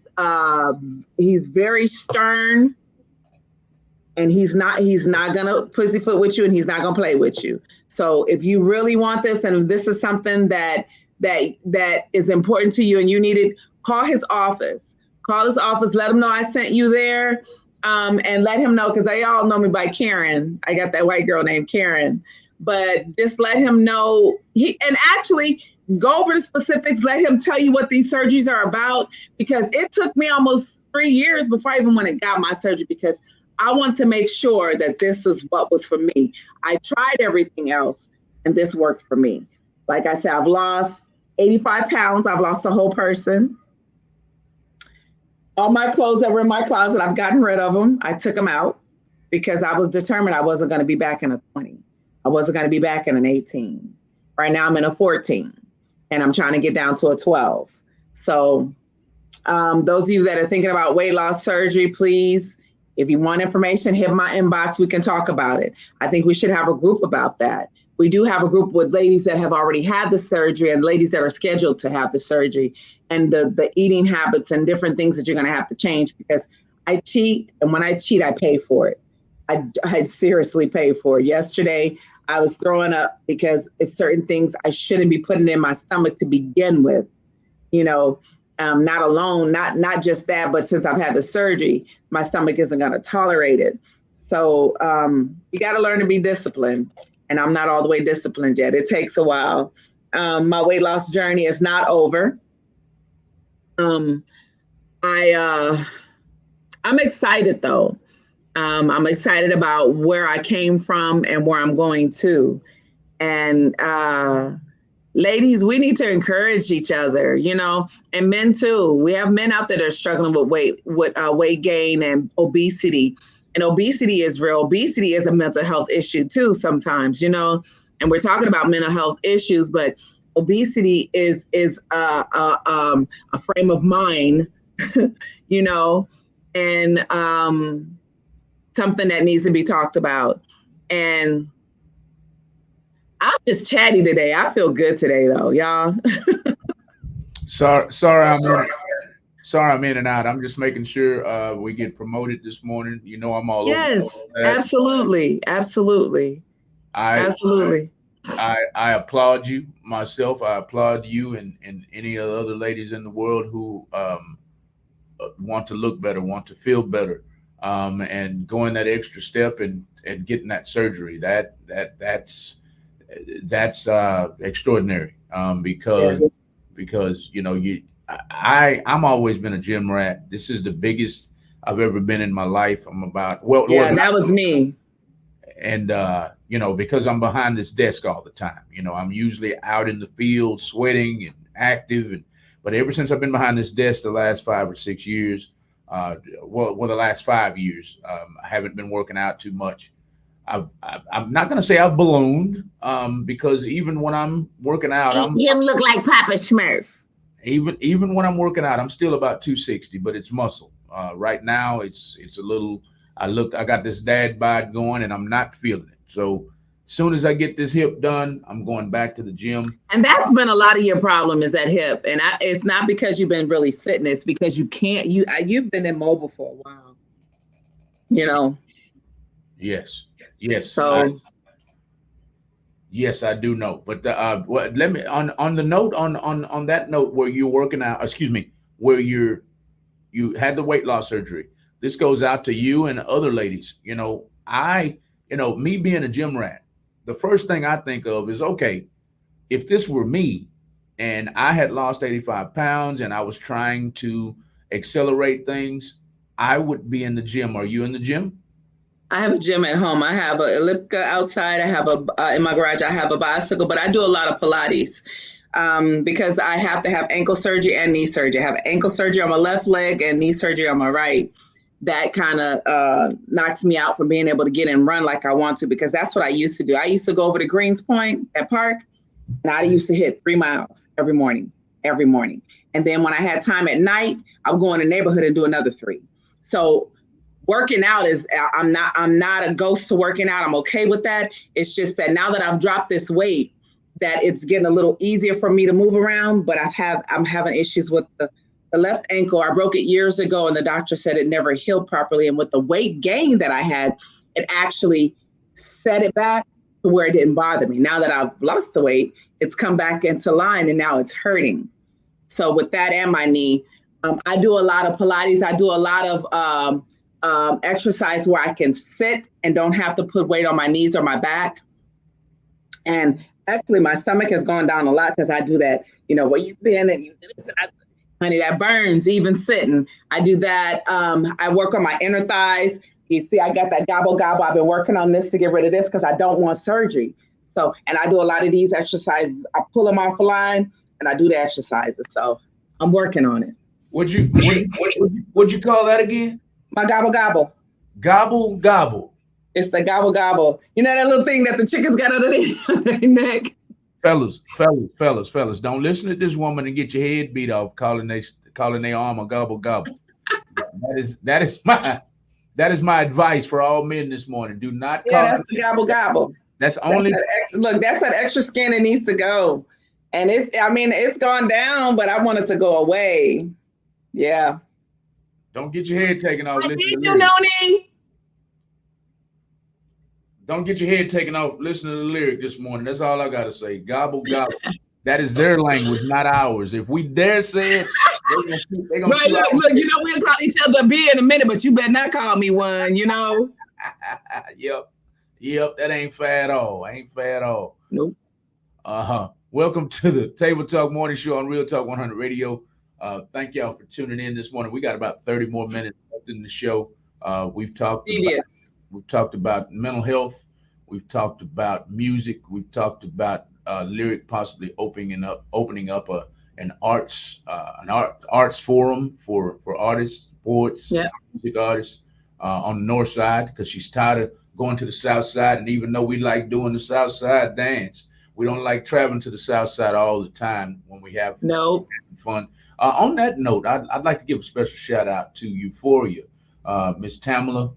very stern, and he's not gonna pussyfoot with you, and he's not gonna play with you. So if you really want this, and this is something that is important to you and you need it, call his office. Call his office, let him know I sent you there, and let him know, because they all know me by Karen. I got that white girl named Karen. But just let him know, and actually go over the specifics, let him tell you what these surgeries are about, because it took me almost 3 years before I even went and got my surgery, because I want to make sure that this is what was for me. I tried everything else, and this works for me. Like I said, I've lost 85 pounds. I've lost a whole person. All my clothes that were in my closet, I've gotten rid of them. I took them out because I was determined I wasn't going to be back in a 20. I wasn't going to be back in an 18. Right now I'm in a 14, and I'm trying to get down to a 12. So those of you that are thinking about weight loss surgery, please, if you want information, hit my inbox. We can talk about it. I think we should have a group about that. We do have a group with ladies that have already had the surgery and ladies that are scheduled to have the surgery, and the eating habits and different things that you're going to have to change, because I cheat. And when I cheat, I pay for it. I seriously pay for it. Yesterday, I was throwing up because it's certain things I shouldn't be putting in my stomach to begin with. You know, not alone, not just that, but since I've had the surgery, my stomach isn't going to tolerate it. So you got to learn to be disciplined. And I'm not all the way disciplined yet. It takes a while. My weight loss journey is not over. I'm excited though. I'm excited about where I came from and where I'm going to. And ladies, we need to encourage each other, you know, and men too. We have men out there that are struggling with weight gain and obesity. And obesity is real. Obesity is a mental health issue too sometimes, you know, and we're talking about mental health issues, but obesity is a frame of mind, you know, and something that needs to be talked about. And I'm just chatty today. I feel good today though, y'all. Sorry, I'm in and out. I'm just making sure we get promoted this morning. You know, I'm all over. Yes, absolutely. Absolutely. Absolutely. I applaud you myself. I applaud you and any of the other ladies in the world who want to look better, want to feel better, and going that extra step and getting that surgery. That's extraordinary. Because you know, I'm always been a gym rat. This is the biggest I've ever been in my life. That was me. And you know, because I'm behind this desk all the time, you know, I'm usually out in the field sweating and active, but ever since I've been behind this desk the last 5 or 6 years, the last 5 years, I haven't been working out too much. I'm not going to say I've ballooned, because even when I'm working out, you look like Papa Smurf. Even when I'm working out, I'm still about 260, but it's muscle. Right now, it's a little. I got this dad bod going, and I'm not feeling it. So as soon as I get this hip done, I'm going back to the gym. And that's been a lot of your problem, is that hip. And it's not because you've been really sitting; it's because you can't. You've been immobile for a while. You know. Yes. So. Yes, I do know. But let me on the note on that note where you're working out. Excuse me, where you had the weight loss surgery. This goes out to you and other ladies. You know, me being a gym rat, the first thing I think of is, okay, if this were me and I had lost 85 pounds and I was trying to accelerate things, I would be in the gym. Are you in the gym? I have a gym at home. I have an elliptical outside. I have in my garage, I have a bicycle, but I do a lot of Pilates because I have to have ankle surgery and knee surgery. I have ankle surgery on my left leg and knee surgery on my right. That kind of knocks me out from being able to get and run like I want to, because that's what I used to do. I used to go over to Greens Point at Park, and I used to hit 3 miles every morning. And then when I had time at night, I would go in the neighborhood and do another 3. So working out is, I'm not a ghost to working out. I'm okay with that. It's just that now that I've dropped this weight, that it's getting a little easier for me to move around, but I'm having issues with the left ankle. I broke it years ago and the doctor said it never healed properly. And with the weight gain that I had, it actually set it back to where it didn't bother me. Now that I've lost the weight, it's come back into line and now it's hurting. So with that and my knee, I do a lot of Pilates. I do a lot of exercise where I can sit and don't have to put weight on my knees or my back. And actually my stomach has gone down a lot because I do that, where you've been and you honey, that burns even sitting. I do that. I work on my inner thighs. You see, I got that gobble gobble. I've been working on this to get rid of this because I don't want surgery. So, and I do a lot of these exercises. I pull them off the line and I do the exercises. So I'm working on it. What'd you call that again? My gobble gobble. Gobble gobble. It's the gobble gobble. You know that little thing that the chickens got under their neck? Fellas, don't listen to this woman and get your head beat off calling their arm a gobble gobble. That is my advice for all men this morning. Do not call that's the gobble gobble. That's only that's that extra skin that needs to go. And it's gone down, but I want it to go away. Yeah. Don't get your head taken off. Don't get your head taken off listening to the lyric this morning. That's all I got to say. Gobble, gobble. That is their language, not ours. If we dare say it, they're going to look, we'll call each other a B in a minute, but you better not call me one, Yep, that ain't fair at all. Nope. Welcome to the Table Talk Morning Show on Real Talk 100 Radio. Thank y'all for tuning in this morning. We got about 30 more minutes left in the show. We've talked about mental health. We've talked about music. We've talked about Lyric possibly opening up an arts forum for artists, poets, music artists on the north side, because she's tired of going to the south side. And even though we like doing the south side dance, we don't like traveling to the south side all the time when we have fun. On that note, I'd like to give a special shout out to Euphoria. Miss Tamala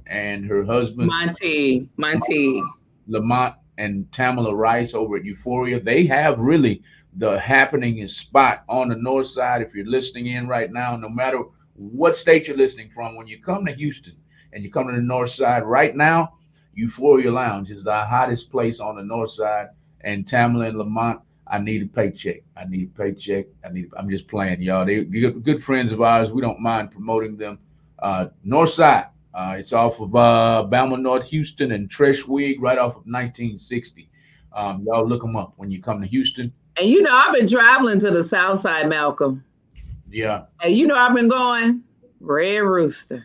and her husband Monty Lamont and Tamala Rice over at Euphoria. They have really the happening spot on the north side. If you're listening in right now, no matter what state you're listening from, when you come to Houston and you come to the north side right now, Euphoria Lounge is the hottest place on the north side. And Tamala and Lamont, I need a paycheck. I'm just playing, y'all. They're good friends of ours. We don't mind promoting them. North side. It's off of Bama North Houston and Treshwig, right off of 1960. Y'all look them up when you come to Houston. And I've been traveling to the south side, Malcolm. Yeah. And I've been going Red Rooster.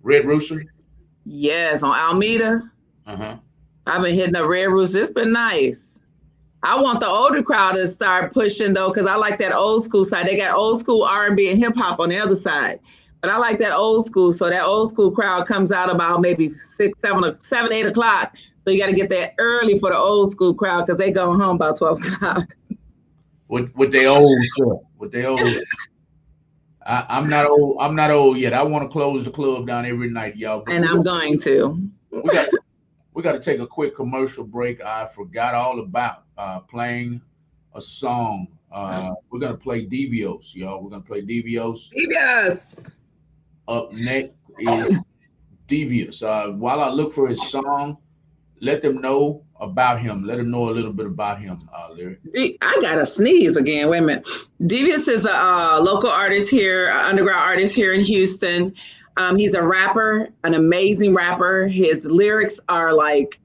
Red Rooster? Yes, on Alameda. Uh-huh. I've been hitting up Red Rooster. It's been nice. I want the older crowd to start pushing, though, because I like that old school side. They got old school R&B and hip hop on the other side. But I like that old school. So that old school crowd comes out about maybe 6, 7, 8 o'clock. So you got to get there early for the old school crowd because they go home about 12 o'clock. With their old stuff. With their old. I'm not old yet. I want to close the club down every night, y'all. And I'm going to. We got to take a quick commercial break. I forgot all about playing a song. We're going to play Devios, y'all. We're going to play Devios. Devious. Up next is Devious. While I look for his song, let them know about him. Let them know a little bit about him, Lyric. I got to sneeze again. Wait a minute. Devious is a local artist here, underground artist here in Houston. He's a rapper, an amazing rapper. His lyrics are like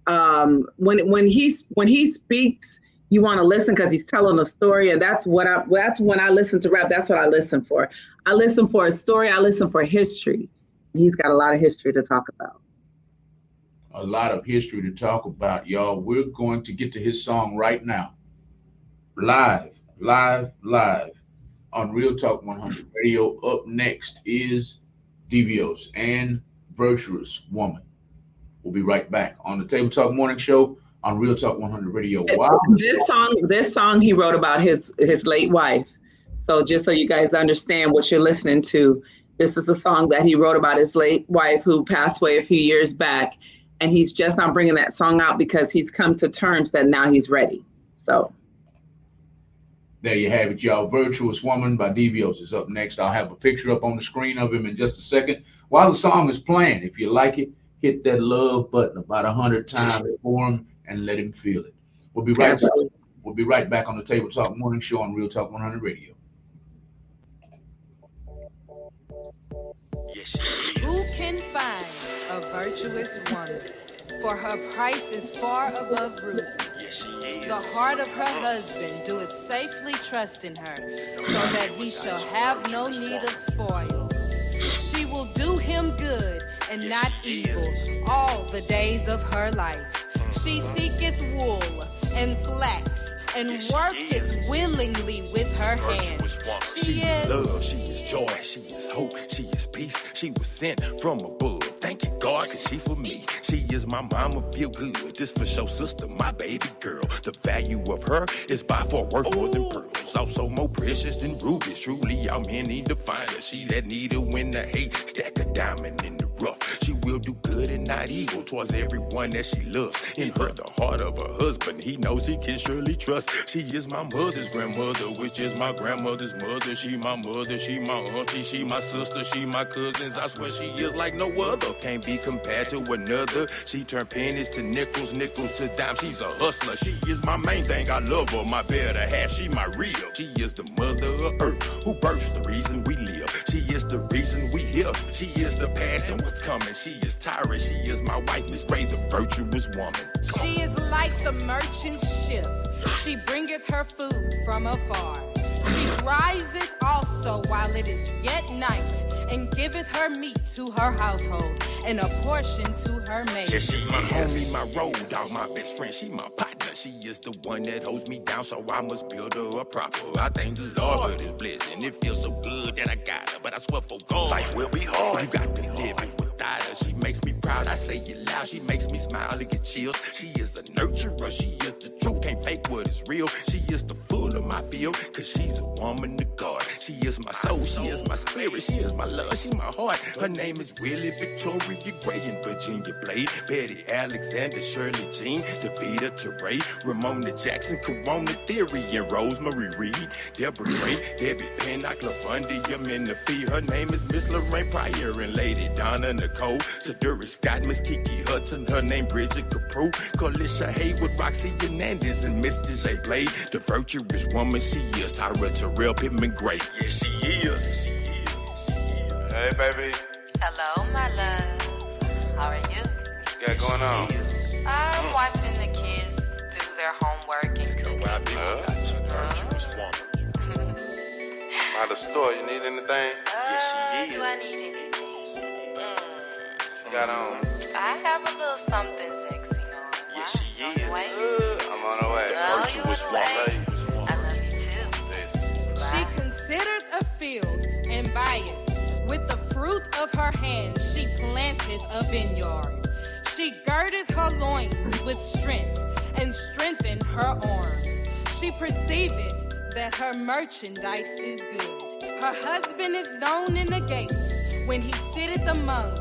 When he speaks, you want to listen because he's telling a story, and that's when I listen to rap. That's what I listen for. I listen for a story. I listen for history. He's got a lot of history to talk about. A lot of history to talk about, y'all. We're going to get to his song right now. Live on Real Talk 100 Radio. Up next is Devios and Virtuous Woman. We'll be right back on the Table Talk Morning Show on Real Talk 100 Radio. Wow. This song he wrote about his late wife. So just so you guys understand what you're listening to, this is a song that he wrote about his late wife who passed away a few years back. And he's just not bringing that song out because he's come to terms that now he's ready. So there you have it, y'all. Virtuous Woman by Devios is up next. I'll have a picture up on the screen of him in just a second. While the song is playing, if you like it, hit that love button about 100 times for him and let him feel it. We'll be right back. We'll be right back on the Table Talk Morning Show on Real Talk 100 Radio. Who can find a virtuous woman? For her price is far above ruby. The heart of her husband doeth safely trust in her, so that he shall have no need of spoils. She will do him good and not evil all the days of her life. She seeketh wool and flax and worketh willingly with her hands. She is love, she is joy, she is hope, she is peace. She was sent from above. Thank you, God, cause she for me. She is my mama, feel good. This for show sister, my baby girl. The value of her is by far worth more than pearls. Also more precious than rubies. Truly, I'm many to find her. She that needle when the hate stack a diamond in the rough. She will do good and not evil towards everyone that she loves. In her, the heart of her husband, he knows he can surely trust. She is my mother's grandmother, which is my grandmother's mother. She my mother, she my auntie, she my sister, she my cousins. I swear she is like no other. Can't be compared to another. She turned pennies to nickels, nickels to dimes. She's a hustler. She is my main thing. I love her, my better half. She my real. She is the mother of earth who births the reason we live. She is the reason we here. She is the past and what's coming. She is Tyra. She is my wife, Miss Gray, the virtuous woman. She is like the merchant ship. She bringeth her food from afar. She riseth also while it is yet night, and giveth her meat to her household, and a portion to her maid. Yeah, she's my homie, my road dog, my best friend. She my partner. She is the one that holds me down, so I must build her a proper. I thank the Lord for this blessing. It feels so good that I got her, but I swear for God, life will be hard. You got to live it without her. She makes me proud. I say it loud. She makes me smile and get chills. She is a nurturer. She is the truth. Can't fake what is real. She is the full of my feel, cause she's a woman of God. She is my soul. She is my spirit. She is my love. She my heart. Her name is Willie Victoria Gray and Virginia Blade, Betty Alexander, Shirley Jean, Davida Teray, Ramona Jackson, Corona Theory, and Rosemary Reed, Deborah Gray, Debbie Pennock, Lavondia Menifee. Her name is Miss Lorraine Pryor and Lady Donna Nicole, Sadura Scott, Miss Kiki Hudson. Her name Bridget Caprew, Carlisha Haywood, Roxy Hernandez, and Miss J. Blade. The virtuous woman she is, Tyra Terrell Pittman Gray. Yeah, she is. Hey, baby. Hello, my love. How are you? What you got going on? I'm watching the kids do their homework and cooking. Virtuous woman. By the store, you need anything? Yes, she is. Do I need anything? She got on. I have a little something sexy on. Yes, she is. I'm on the way. Virtuous woman. I love you too. She considered a field and by it. With the fruit of her hands, she planted a vineyard. She girded her loins with strength and strengthened her arms. She perceiveth that her merchandise is good. Her husband is known in the gates when he sitteth among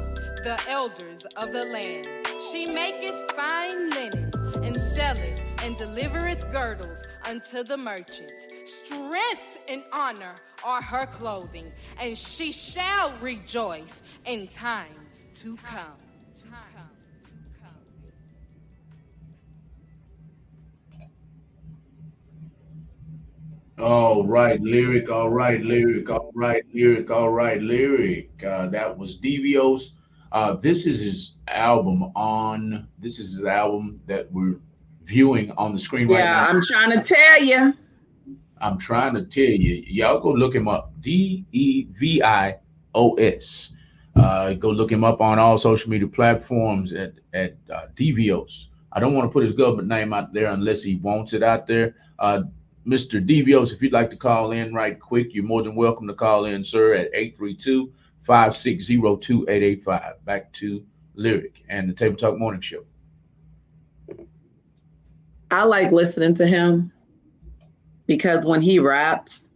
the elders of the land. She maketh fine linen and selleth and delivereth girdles unto the merchants. Strength and honor are her clothing, and she shall rejoice in time to come. All right, lyric. All right, lyric. All right, lyric. All right, lyric. That was Devios This is his album on. This is his album that we're viewing on the screen right now. Yeah, I'm trying to tell you. I'm trying to tell you. Y'all go look him up. DEVIOS. Go look him up on all social media platforms at DVOS. I don't want to put his government name out there unless he wants it out there. Mr. DVOS, if you'd like to call in right quick, you're more than welcome to call in, sir, at 832-560-2885. Back to Lyric and the Table Talk Morning Show. I like listening to him because when he raps,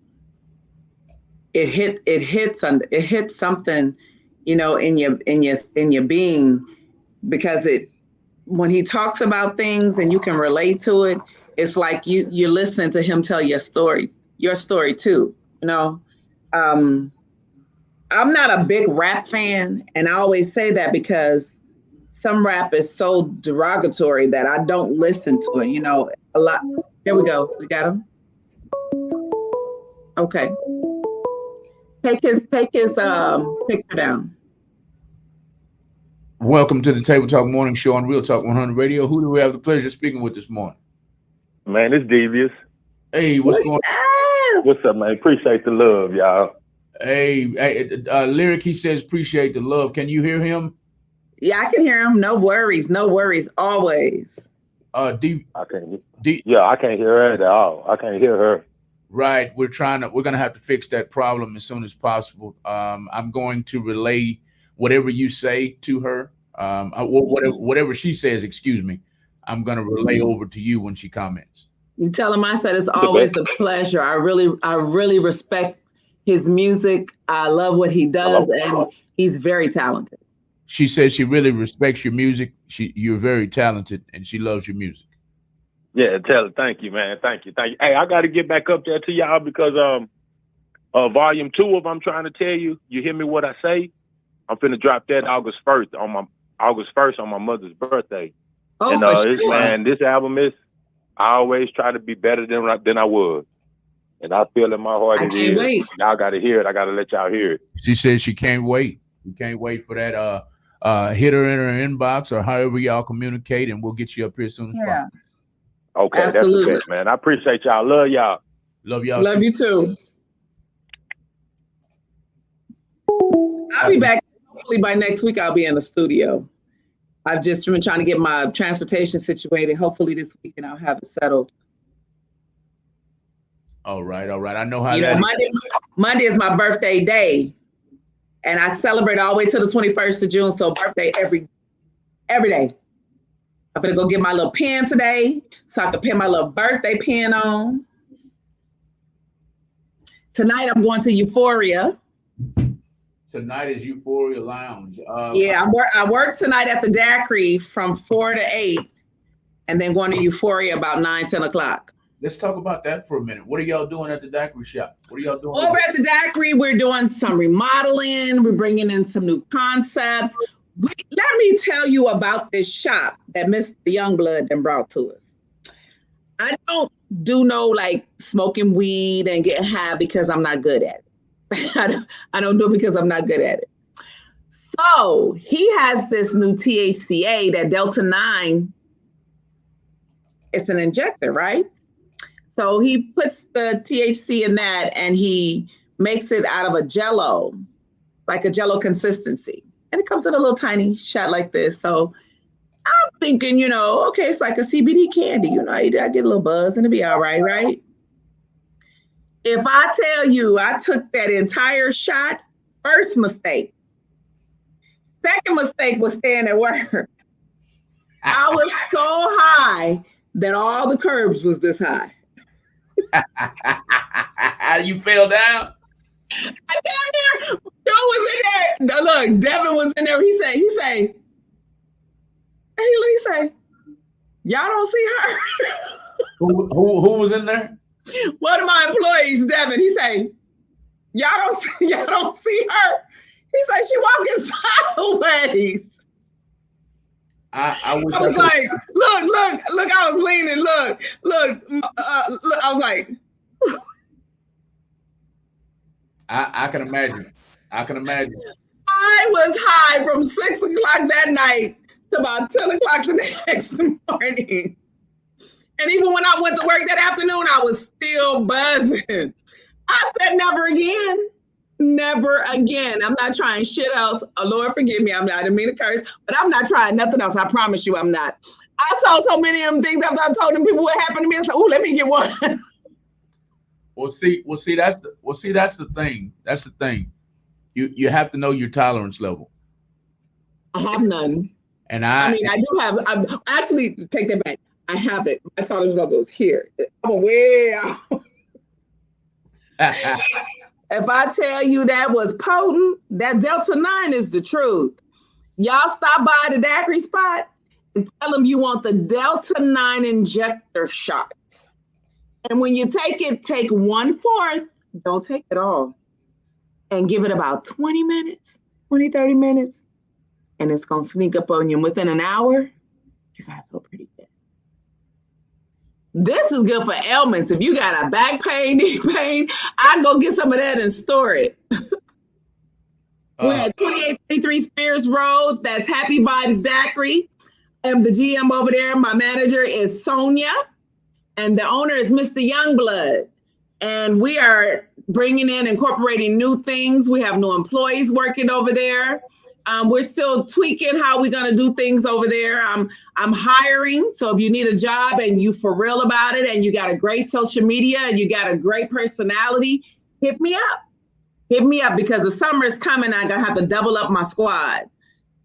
it hits something, you know, in your being, because when he talks about things and you can relate to it, it's like you're listening to him tell your story too. You know, I'm not a big rap fan, and I always say that because some rap is so derogatory that I don't listen to it. You know, a lot. There we go. We got him. Okay. Take his picture down. Welcome to the Table Talk Morning Show on Real Talk 100 Radio. Who do we have the pleasure of speaking with this morning? Man, it's Devious. Hey, what's going on? What's up, man? Appreciate the love, y'all. Hey, Lyric, he says appreciate the love. Can you hear him? Yeah, I can hear him. No worries, always. I can't hear her at all. I can't hear her. Right. We're gonna have to fix that problem as soon as possible. I'm going to relay whatever you say to her. Whatever she says, excuse me, I'm going to relay over to you when she comments. You tell him I said it's always a pleasure. I really respect his music. I love what he does, and he's very talented. She says she really respects your music. You're very talented, and she loves your music. Yeah, tell her. Thank you, man. Thank you. Hey, I got to get back up there to y'all because volume 2 of I'm Trying to Tell You. You hear me what I say? I'm finna drop that August 1st on my mother's birthday. Oh, and for sure. Man, this album is. I always try to be better than I was, and I feel in my heart it is. I can't wait. Y'all got to hear it. I got to let y'all hear it. She says she can't wait. You can't wait for that. Hit her in her inbox or however y'all communicate, and we'll get you up here as soon as possible. Okay, absolutely. That's the best, man. I appreciate y'all. Love y'all. Love y'all. Love you too. I'll be back. Hopefully by next week I'll be in the studio. I've just been trying to get my transportation situated. Hopefully this weekend I'll have it settled. All right. I know how Monday is my birthday day, and I celebrate all the way to the 21st of June. So birthday every day. I'm gonna go get my little pen today so I can pin my little birthday pin on. Tonight I'm going to Euphoria. Tonight is Euphoria Lounge. I work tonight at the Daiquiri from 4 to 8, and then going to Euphoria about 9, 10 o'clock. Let's talk about that for a minute. What are y'all doing at the Daiquiri shop? What are y'all doing? Over at the Daiquiri, we're doing some remodeling. We're bringing in some new concepts. Let me tell you about this shop that Mr. Youngblood then brought to us. I don't do no like smoking weed and getting high because I'm not good at it. I don't do it because I'm not good at it. So he has this new THCA, that Delta 9. It's an injector, right? So he puts the THC in that and he makes it out of a Jell-O, like a Jell-O consistency. And it comes in a little tiny shot like this. So I'm thinking, okay, it's like a CBD candy. I get a little buzz and it'll be all right, right? If I tell you I took that entire shot, first mistake. Second mistake was staying at work. I was so high that all the curbs was this high. You fell down? I down there. Joe was in there. No, look, Devin was in there. He say, y'all don't see her. Who was in there? One of my employees, Devin. He say, y'all don't see her. He said she walking sideways. I was like, look, I was leaning, look, I was like. I can imagine. I I was high from 6 o'clock that night to about 10 o'clock the next morning. And even when I went to work that afternoon, I was still buzzing. I said, never again. Never again. I'm not trying shit else. Oh, Lord, forgive me. I didn't mean to curse, but I'm not trying nothing else. I promise you I'm not. I saw so many of them things after I told them people what happened to me. I said, oh, let me get one. Well, see, that's the thing. That's the thing. You have to know your tolerance level. I have none. And I mean, I do have. I'm actually take that back. I have it. My tolerance level is here. I'm way out. If I tell you that was potent, that Delta 9 is the truth. Y'all stop by the daiquiri spot and tell them you want the Delta 9 injector shots. And when you take it, take 1/4. Don't take it all. And give it about 20 minutes, 20, 30 minutes. And it's going to sneak up on you. Within an hour, you're going to feel pretty good. This is good for ailments. If you got a back pain, knee pain, I'd go get some of that and store it. We're at 2833 Spears Road. That's Happy Vibes Daiquiri. I'm the GM over there. My manager is Sonia. And the owner is Mr. Youngblood. And we are bringing in, incorporating new things. We have new employees working over there. We're still tweaking how we're going to do things over there. I'm hiring. So if you need a job and you for real about it and you got a great social media and you got a great personality, hit me up. Hit me up because the summer is coming. I'm going to have to double up my squad.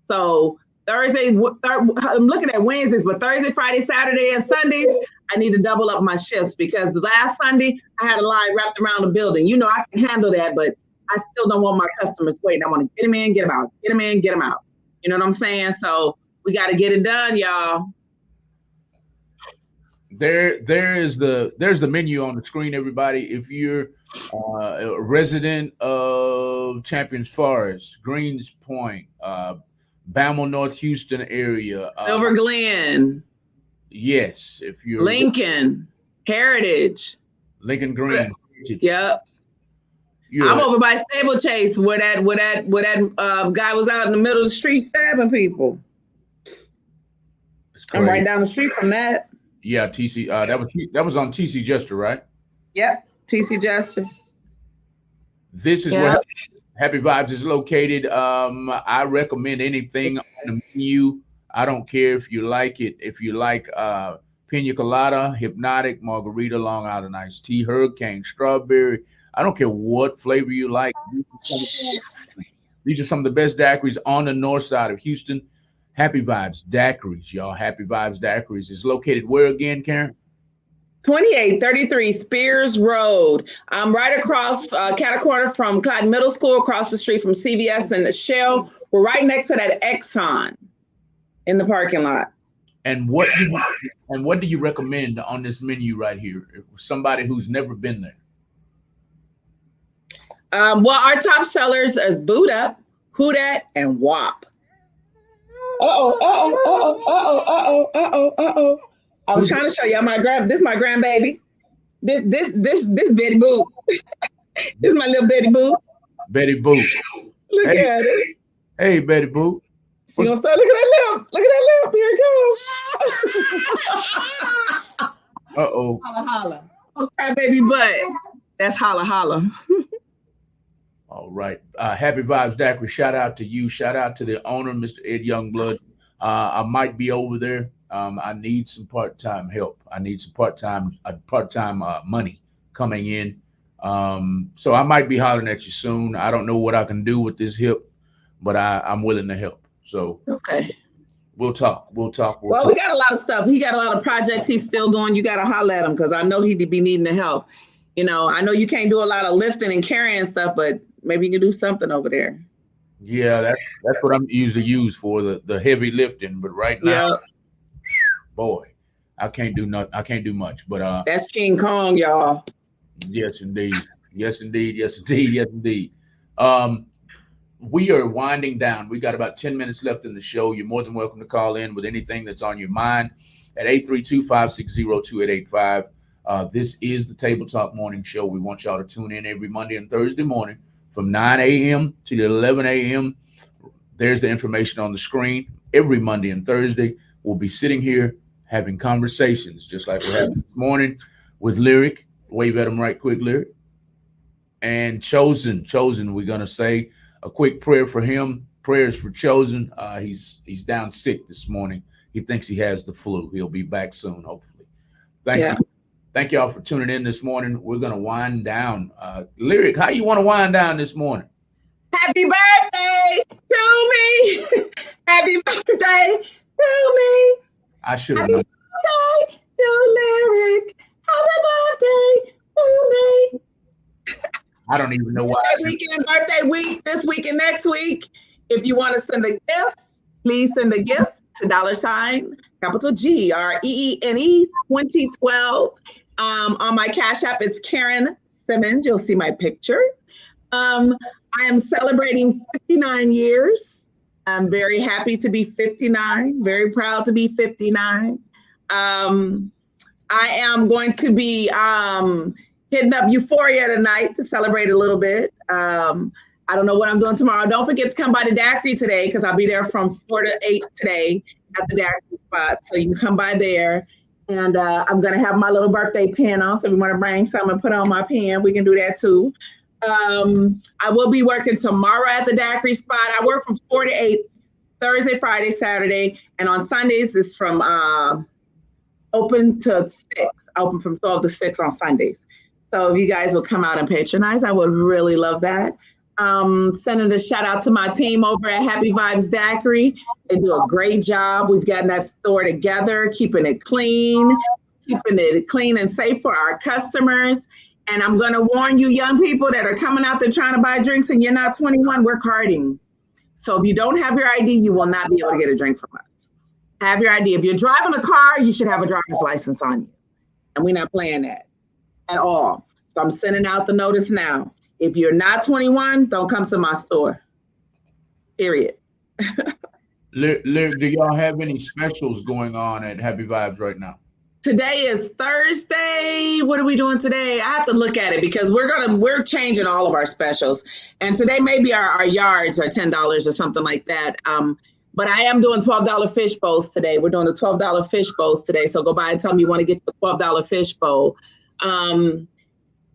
So Thursday, I'm looking at Wednesdays, but Thursday, Friday, Saturday, and Sundays, I need to double up my shifts because the last Sunday I had a line wrapped around the building. You know, I can handle that, but I still don't want my customers waiting. I want to get them in, get them out, get them in, get them out. You know what I'm saying? So we got to get it done, y'all. There's the menu on the screen, everybody. If you're a resident of Champions Forest, Greens Point, Bammel, North Houston area, Silver Glen. Yes, if you're Lincoln, Heritage, Lincoln Green. Yep. I'm over by Stable Chase where that guy was out in the middle of the street stabbing people. I'm right down the street from that. Yeah, TC. That was on TC Jester, right? Yep, TC Jester. This is where Happy Vibes is located. I recommend anything on the menu. I don't care if you like it. If you like Pina Colada, Hypnotic, Margarita, Long Island Iced Tea, Hurricane, Strawberry. I don't care what flavor you like. These are some of the best daiquiris on the north side of Houston. Happy Vibes Daiquiris, y'all. Happy Vibes Daiquiris is located where again, Karen? 2833 Spears Road. I'm right across cat corner from Clyde Middle School, across the street from CVS and the Shell. We're right next to that Exxon in the parking lot. And what do you recommend on this menu right here? Somebody who's never been there. Well, our top sellers is Boot Up, Who Dat, and WAP. I was trying to show y'all this is my grandbaby. This Betty Boop. This is my little Betty Boop. Betty Boop. Look at her. Hey, Betty Boop. She gonna start looking at that lip. Look at that lip. Here it goes. Uh-oh. Holla holla. Okay, baby butt. That's holla holla. All right. Happy Vibes Daiquiri. Shout out to you. Shout out to the owner, Mr. Ed Youngblood. I might be over there. I need some part-time help. I need some part-time money coming in. So I might be hollering at you soon. I don't know what I can do with this hip, but I'm willing to help. So okay. We'll talk. We got a lot of stuff. He got a lot of projects he's still doing. You got to holler at him because I know he'd be needing the help. You know, I know you can't do a lot of lifting and carrying stuff, but maybe you can do something over there. Yeah, that's what I'm usually used for, the heavy lifting. But right now, boy, I can't do much. But that's King Kong, y'all. Yes, indeed. Yes, indeed. Yes, indeed. Yes, indeed. We are winding down. We got about 10 minutes left in the show. You're more than welcome to call in with anything that's on your mind at 832-560-2885. This is the Table Talk Morning Show. We want y'all to tune in every Monday and Thursday morning from 9 a.m. to 11 a.m. There's the information on the screen. Every Monday and Thursday, we'll be sitting here having conversations, just like we're having this morning with Lyric. Wave at him right quick, Lyric. And Chosen, we're going to say a quick prayer for him. Prayers for Chosen. He's down sick this morning. He thinks he has the flu. He'll be back soon, hopefully. Thank you. Thank y'all for tuning in this morning. We're going to wind down. Lyric, how you want to wind down this morning? Happy birthday to me. Happy birthday to me. I should have Happy known. birthday to Lyric. Happy birthday to me. I don't even know why. Weekend, birthday week, this week and next week. If you want to send a gift, please send a gift to $GREENE 2012. On my Cash App, it's Karen Simmons. You'll see my picture. I am celebrating 59 years. I'm very happy to be 59, very proud to be 59. I am going to be hitting up Euphoria tonight to celebrate a little bit. I don't know what I'm doing tomorrow. Don't forget to come by the daiquiri today because I'll be there from 4 to 8 today at the daiquiri spot. So you can come by there. And I'm going to have my little birthday pin on. So if you want to bring something and put on my pin, we can do that too. I will be working tomorrow at the daiquiri spot. I work from 4 to 8, Thursday, Friday, Saturday. And on Sundays, it's from open to 6, open from 12 to 6 on Sundays. So if you guys will come out and patronize, I would really love that. Sending a shout out to my team over at Happy Vibes Daiquiri. They do a great job. We've gotten that store together, keeping it clean and safe for our customers. And I'm going to warn you young people that are coming out there trying to buy drinks and you're not 21, we're carding. So if you don't have your ID, you will not be able to get a drink from us. Have your ID. If you're driving a car, you should have a driver's license on you. And we're not playing that at all. So I'm sending out the notice now. If you're not 21, don't come to my store. Period. Do y'all have any specials going on at Happy Vibes right now? Today is Thursday. What are we doing today? I have to look at it because we're changing all of our specials. And today maybe our yards are $10 or something like that. But I am doing $12 fish bowls today. We're doing the $12 fish bowls today. So go by and tell me you want to get the $12 fish bowl.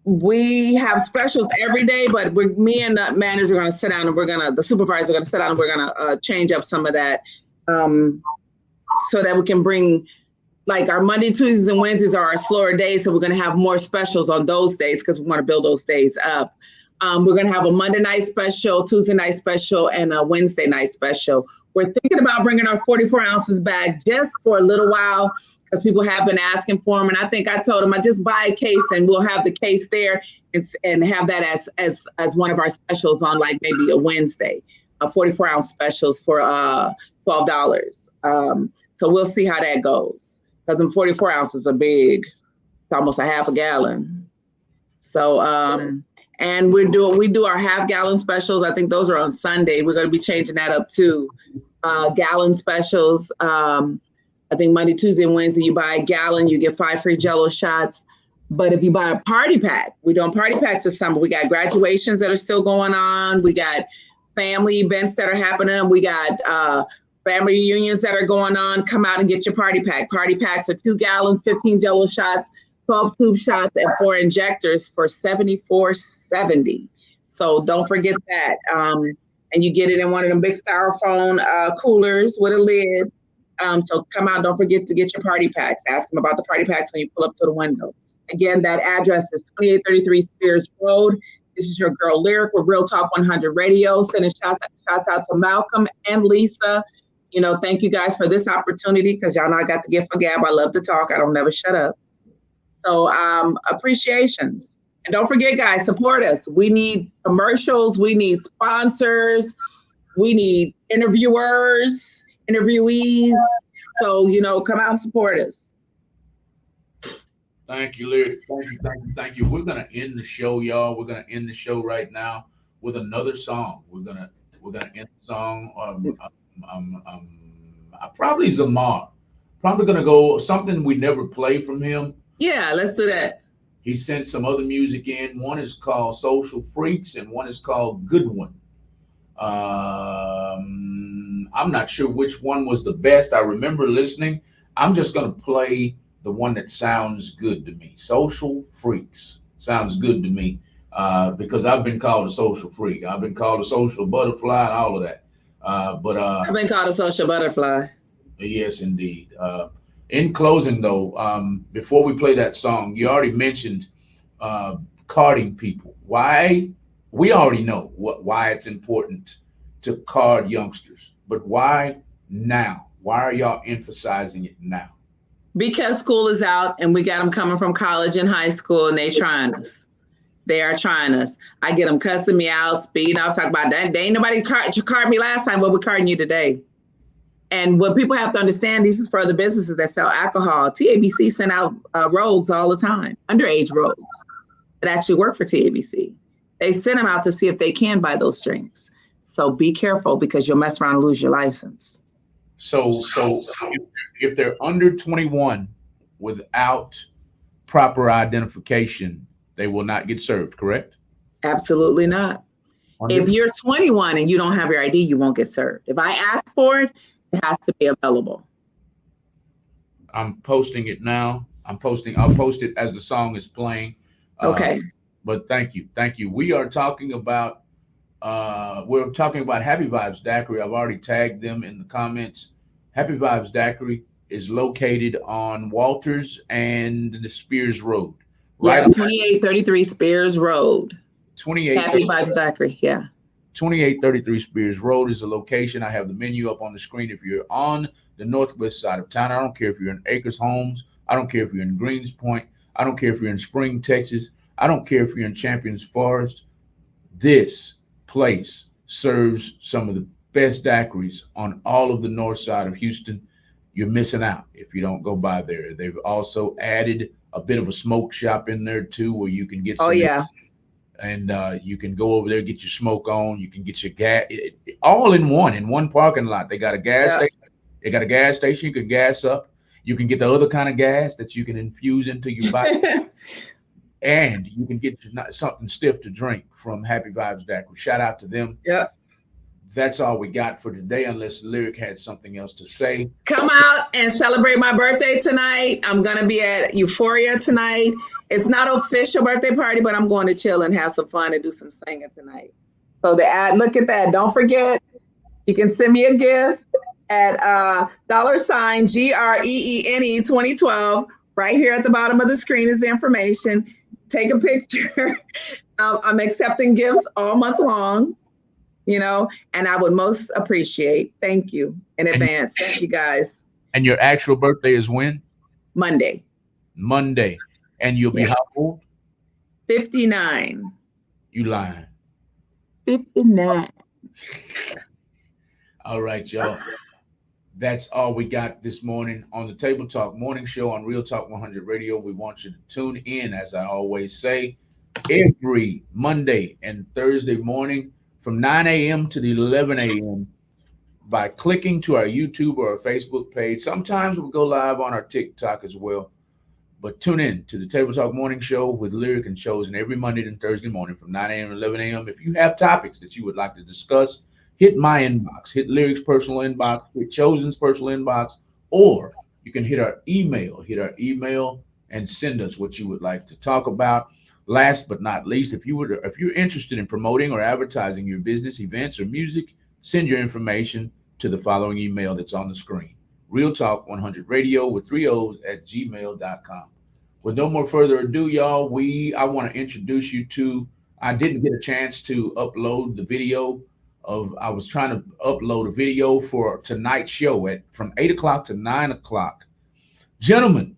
We have specials every day, but me and the manager are going to sit down and the supervisor are going to sit down and we're going to change up some of that so that we can bring, like, our Monday, Tuesdays, and Wednesdays are our slower days. So we're going to have more specials on those days because we want to build those days up. We're going to have a Monday night special, Tuesday night special, and a Wednesday night special. We're thinking about bringing our 44 ounces back just for a little while, because people have been asking for them. And I think I told them I just buy a case and we'll have the case there and have that as one of our specials on, like, maybe a Wednesday, 44 ounce specials for $12. So we'll see how that goes, because them 44 ounces are big. It's almost a half a gallon. So, and we do our half gallon specials. I think those are on Sunday. We're going to be changing that up too. Gallon specials. I think Monday, Tuesday, and Wednesday, you buy a gallon, you get 5 free Jell-O shots. But if you buy a party pack, we're doing party packs this summer. We got graduations that are still going on. We got family events that are happening. We got family reunions that are going on. Come out and get your party pack. Party packs are 2 gallons, 15 Jell-O shots, 12 tube shots, and 4 injectors for $74.70. So don't forget that. And you get it in one of them big styrofoam coolers with a lid. So come out, don't forget to get your party packs. Ask them about the party packs when you pull up to the window. Again, that address is 2833 Spears Road. This is your girl Lyric with Real Talk 100 Radio. Sending shouts out to Malcolm and Lisa. You know, thank you guys for this opportunity, because y'all know I got the gift for gab. I love to talk. I don't never shut up. So appreciations. And don't forget, guys, support us. We need commercials. We need sponsors. We need interviewees. So, you know, come out and support us. Thank you, Lyric. Thank you. We're going to end the show, y'all. We're going to end the show right now with another song. We're gonna end the song. Probably Zamar. Probably going to go something we never played from him. Yeah, let's do that. He sent some other music in. One is called Social Freaks and one is called Good One. I'm not sure which one was the best. I remember listening. I'm just going to play the one that sounds good to me. Social Freaks sounds good to me because I've been called a social freak. I've been called a social butterfly and all of that. I've been called a social butterfly. Yes, indeed. In closing, though, before we play that song, you already mentioned carding people. Why? We already know why it's important to card youngsters, but why now? Why are y'all emphasizing it now? Because school is out and we got them coming from college and high school and they trying us. They are trying us. I get them cussing me out, speeding out, talk about that. They ain't nobody carded me last time, but we're carding you today. And what people have to understand, these is for other businesses that sell alcohol. TABC send out rogues all the time, underage rogues that actually work for TABC. They send them out to see if they can buy those drinks. So be careful because you'll mess around and lose your license. So if they're under 21 without proper identification, they will not get served, correct? Absolutely not. If you're 21 and you don't have your ID, you won't get served. If I ask for it, it has to be available. I'm posting it now. I'll post it as the song is playing. Okay. But thank you. We are talking about Happy Vibes Daiquiri. I've already tagged them in the comments. Happy Vibes Daiquiri is located on Walters and the Spears Road. Right, 2833 Spears Road. Happy Vibes Daiquiri, yeah. 2833 Spears Road is the location. I have the menu up on the screen. If you're on the northwest side of town, I don't care if you're in Acres Homes. I don't care if you're in Greens Point. I don't care if you're in Spring, Texas. I don't care if you're in Champions Forest. This place serves some of the best daiquiris on all of the north side of Houston. You're missing out if you don't go by there. They've also added a bit of a smoke shop in there too, where you can get and you can go over there, get your smoke on. You can get your gas all in one parking lot. They got a gas station. They got a gas station. You can gas up. You can get the other kind of gas that you can infuse into your body. And you can get something stiff to drink from Happy Vibes Daiquiri. Shout out to them. Yeah. That's all we got for today, unless Lyric had something else to say. Come out and celebrate my birthday tonight. I'm going to be at Euphoria tonight. It's not an official birthday party, but I'm going to chill and have some fun and do some singing tonight. So look at that. Don't forget, you can send me a gift at $GREENE 2012. Right here at the bottom of the screen is the information. Take a picture. I'm accepting gifts all month long, and I would most appreciate. Thank you in advance. Thank you, guys. And your actual birthday is when? Monday. And you'll be how old? 59. You lying. 59. All right, y'all. That's all we got this morning on the Table Talk Morning Show on Real Talk 100 Radio. We want you to tune in, as I always say, every Monday and Thursday morning from 9 a.m. to 11 a.m. by clicking to our YouTube or our Facebook page. Sometimes we'll go live on our TikTok as well. But tune in to the Table Talk Morning Show with Lyric and Chosen every Monday and Thursday morning from 9 a.m. to 11 a.m. If you have topics that you would like to discuss, hit my inbox, hit Lyric's personal inbox, hit Chosen's personal inbox, or you can hit our email and send us what you would like to talk about. Last but not least, if you're interested in promoting or advertising your business, events, or music, send your information to the following email that's on the screen. Real Talk 100 Radio with 3 O's at gmail.com. With no more further ado, y'all, I want to introduce you to, I didn't get a chance to upload the video I was trying to upload a video for tonight's show from 8 o'clock to 9 o'clock. Gentlemen,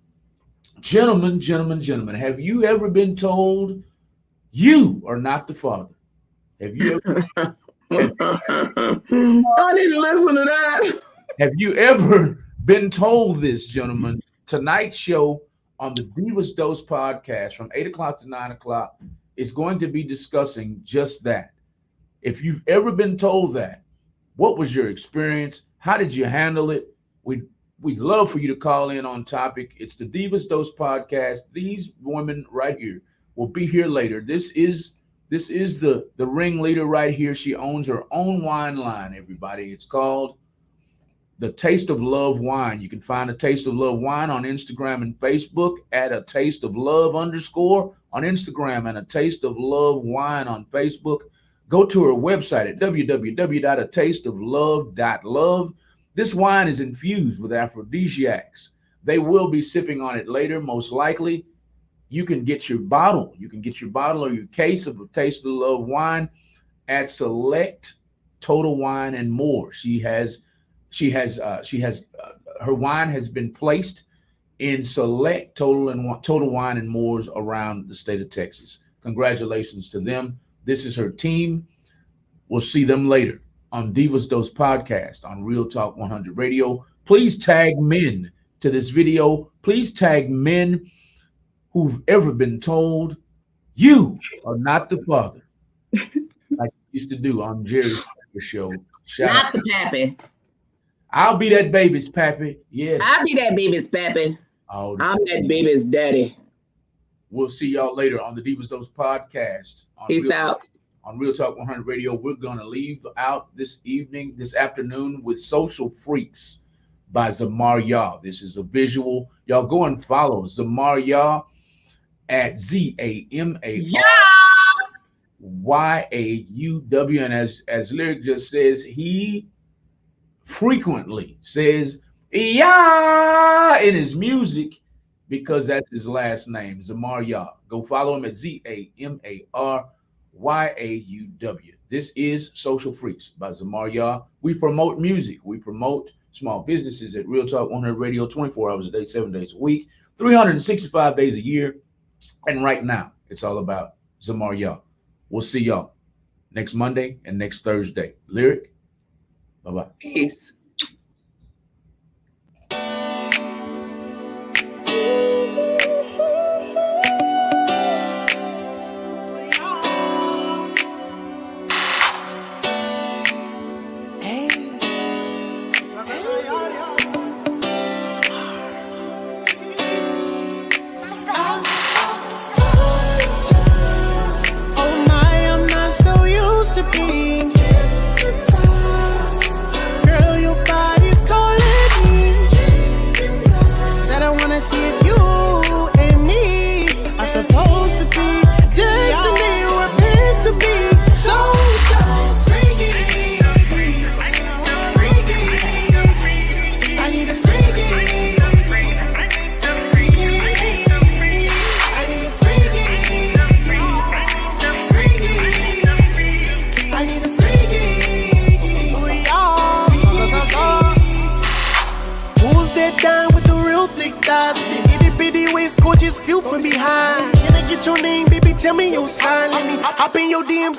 have you ever been told you are not the father? Have you ever? I need to listen to that. Have you ever been told this, gentlemen? Tonight's show on the Divas Dose podcast from 8 o'clock to 9 o'clock is going to be discussing just that. If you've ever been told that, what was your experience? How did you handle it? We'd love for you to call in on topic. It's the Divas Dose podcast. These women right here will be here later. This is This is the ringleader right here. She owns her own wine line, everybody. It's called The Taste of Love Wine. You can find A Taste of Love Wine on Instagram and Facebook at A Taste of Love _ on Instagram and A Taste of Love Wine on Facebook. Go to her website at www.atasteoflove.love. This wine is infused with aphrodisiacs. They will be sipping on it later, most likely. You can get your bottle. You can get your bottle or your case of A Taste of Love wine at Select, Total Wine, and more. Her wine has been placed in Select, Total Wine, and More's around the state of Texas. Congratulations to them. This is her team. We'll see them later on Divas Dose Podcast on Real Talk 100 Radio. Please tag men to this video. Please tag men who've ever been told you are not the father, like you used to do on Jerry's show. Not the pappy. I'll be that baby's pappy. Yes. I'll be that baby's pappy. Oh, I'm that baby's daddy. We'll see y'all later on the Divas Dose Podcast. Peace out. On Real Talk 100 Radio, we're going to leave out this afternoon with Social Freaks by Zamar Yah. This is a visual. Y'all go and follow Zamar Yah at ZAMARYAUW. And as Lyric just says, he frequently says "yeah" in his music because that's his last name, Zamar Yah. Go follow him at ZAMARYAUW. This is Social Freaks by Zamar Yah. We promote music. We promote small businesses at Real Talk 100 Radio 24 hours a day, 7 days a week, 365 days a year. And right now, it's all about Zamar Yah. We'll see y'all next Monday and next Thursday. Lyric, bye-bye. Peace.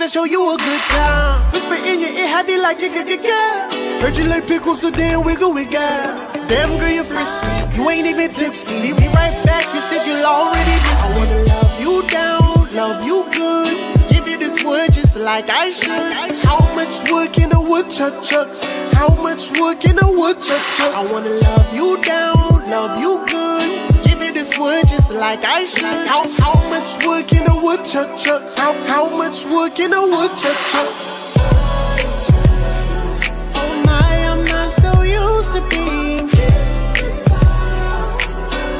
Show you a good time. Whisper in your ear, have you like a good girl. Heard you like pickles, so damn wiggle with girl. Damn girl, you're frisky. You ain't even tipsy. Leave me right back. You said you already missed me. I wanna love you down, love you good. Give you this wood just like I should. How much wood can a woodchuck chuck? How much wood can a woodchuck chuck? I wanna love you down, love you good. This wood just like I should. How much wood can a woodchuck chuck? How much wood can a woodchuck chuck? Oh my, I'm not so used to being hypnotized.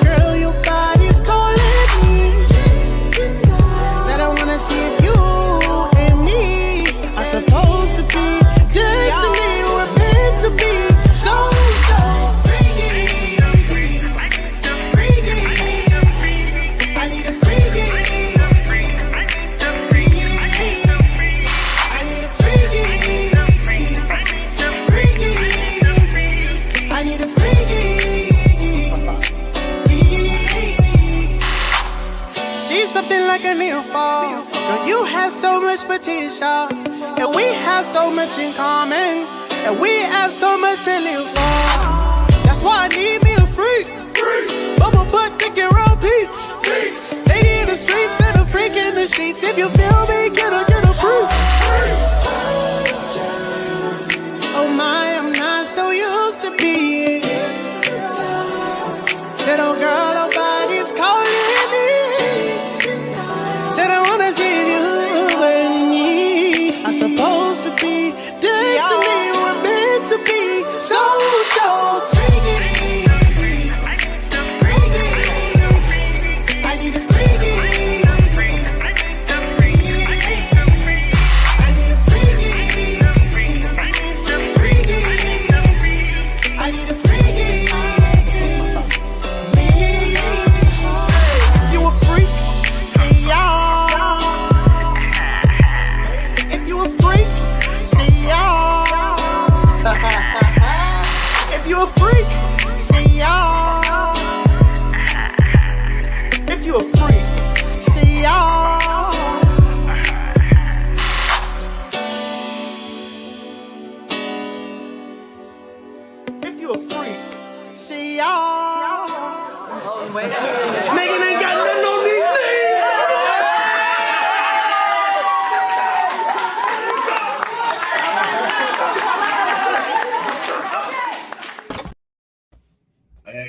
Girl, your body's calling me. Said I wanna see if you and me are supposed to be destiny. We're meant to be so something like a near fall. Girl, you have so much potential, and we have so much in common, and we have so much to live for. That's why I need me a freak. Bubble butt, thick and roll peach. Lady in the streets and a freak in the sheets. If you feel me, get a proof. Oh my, I'm not so used to being said, oh girl, nobody's calling me. Said I wanna see you.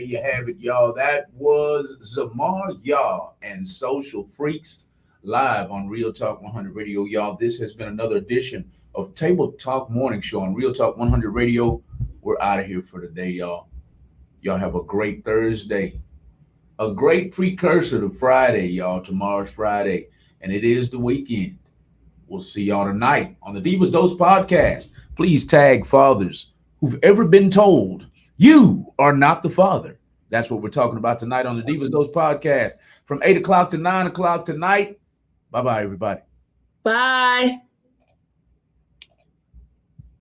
you have it, y'all. That was Zamar Yah and Social Freaks live on Real Talk 100 Radio. Y'all, this has been another edition of Table Talk Morning Show on Real Talk 100 Radio. We're out of here for today, y'all. Y'all have a great Thursday. A great precursor to Friday, y'all. Tomorrow's Friday, and it is the weekend. We'll see y'all tonight on the Divas Dose podcast. Please tag fathers who've ever been told you are not the father. That's what we're talking about tonight on the Divas Dose podcast from 8 o'clock to 9 o'clock tonight. Bye-bye, everybody. Bye.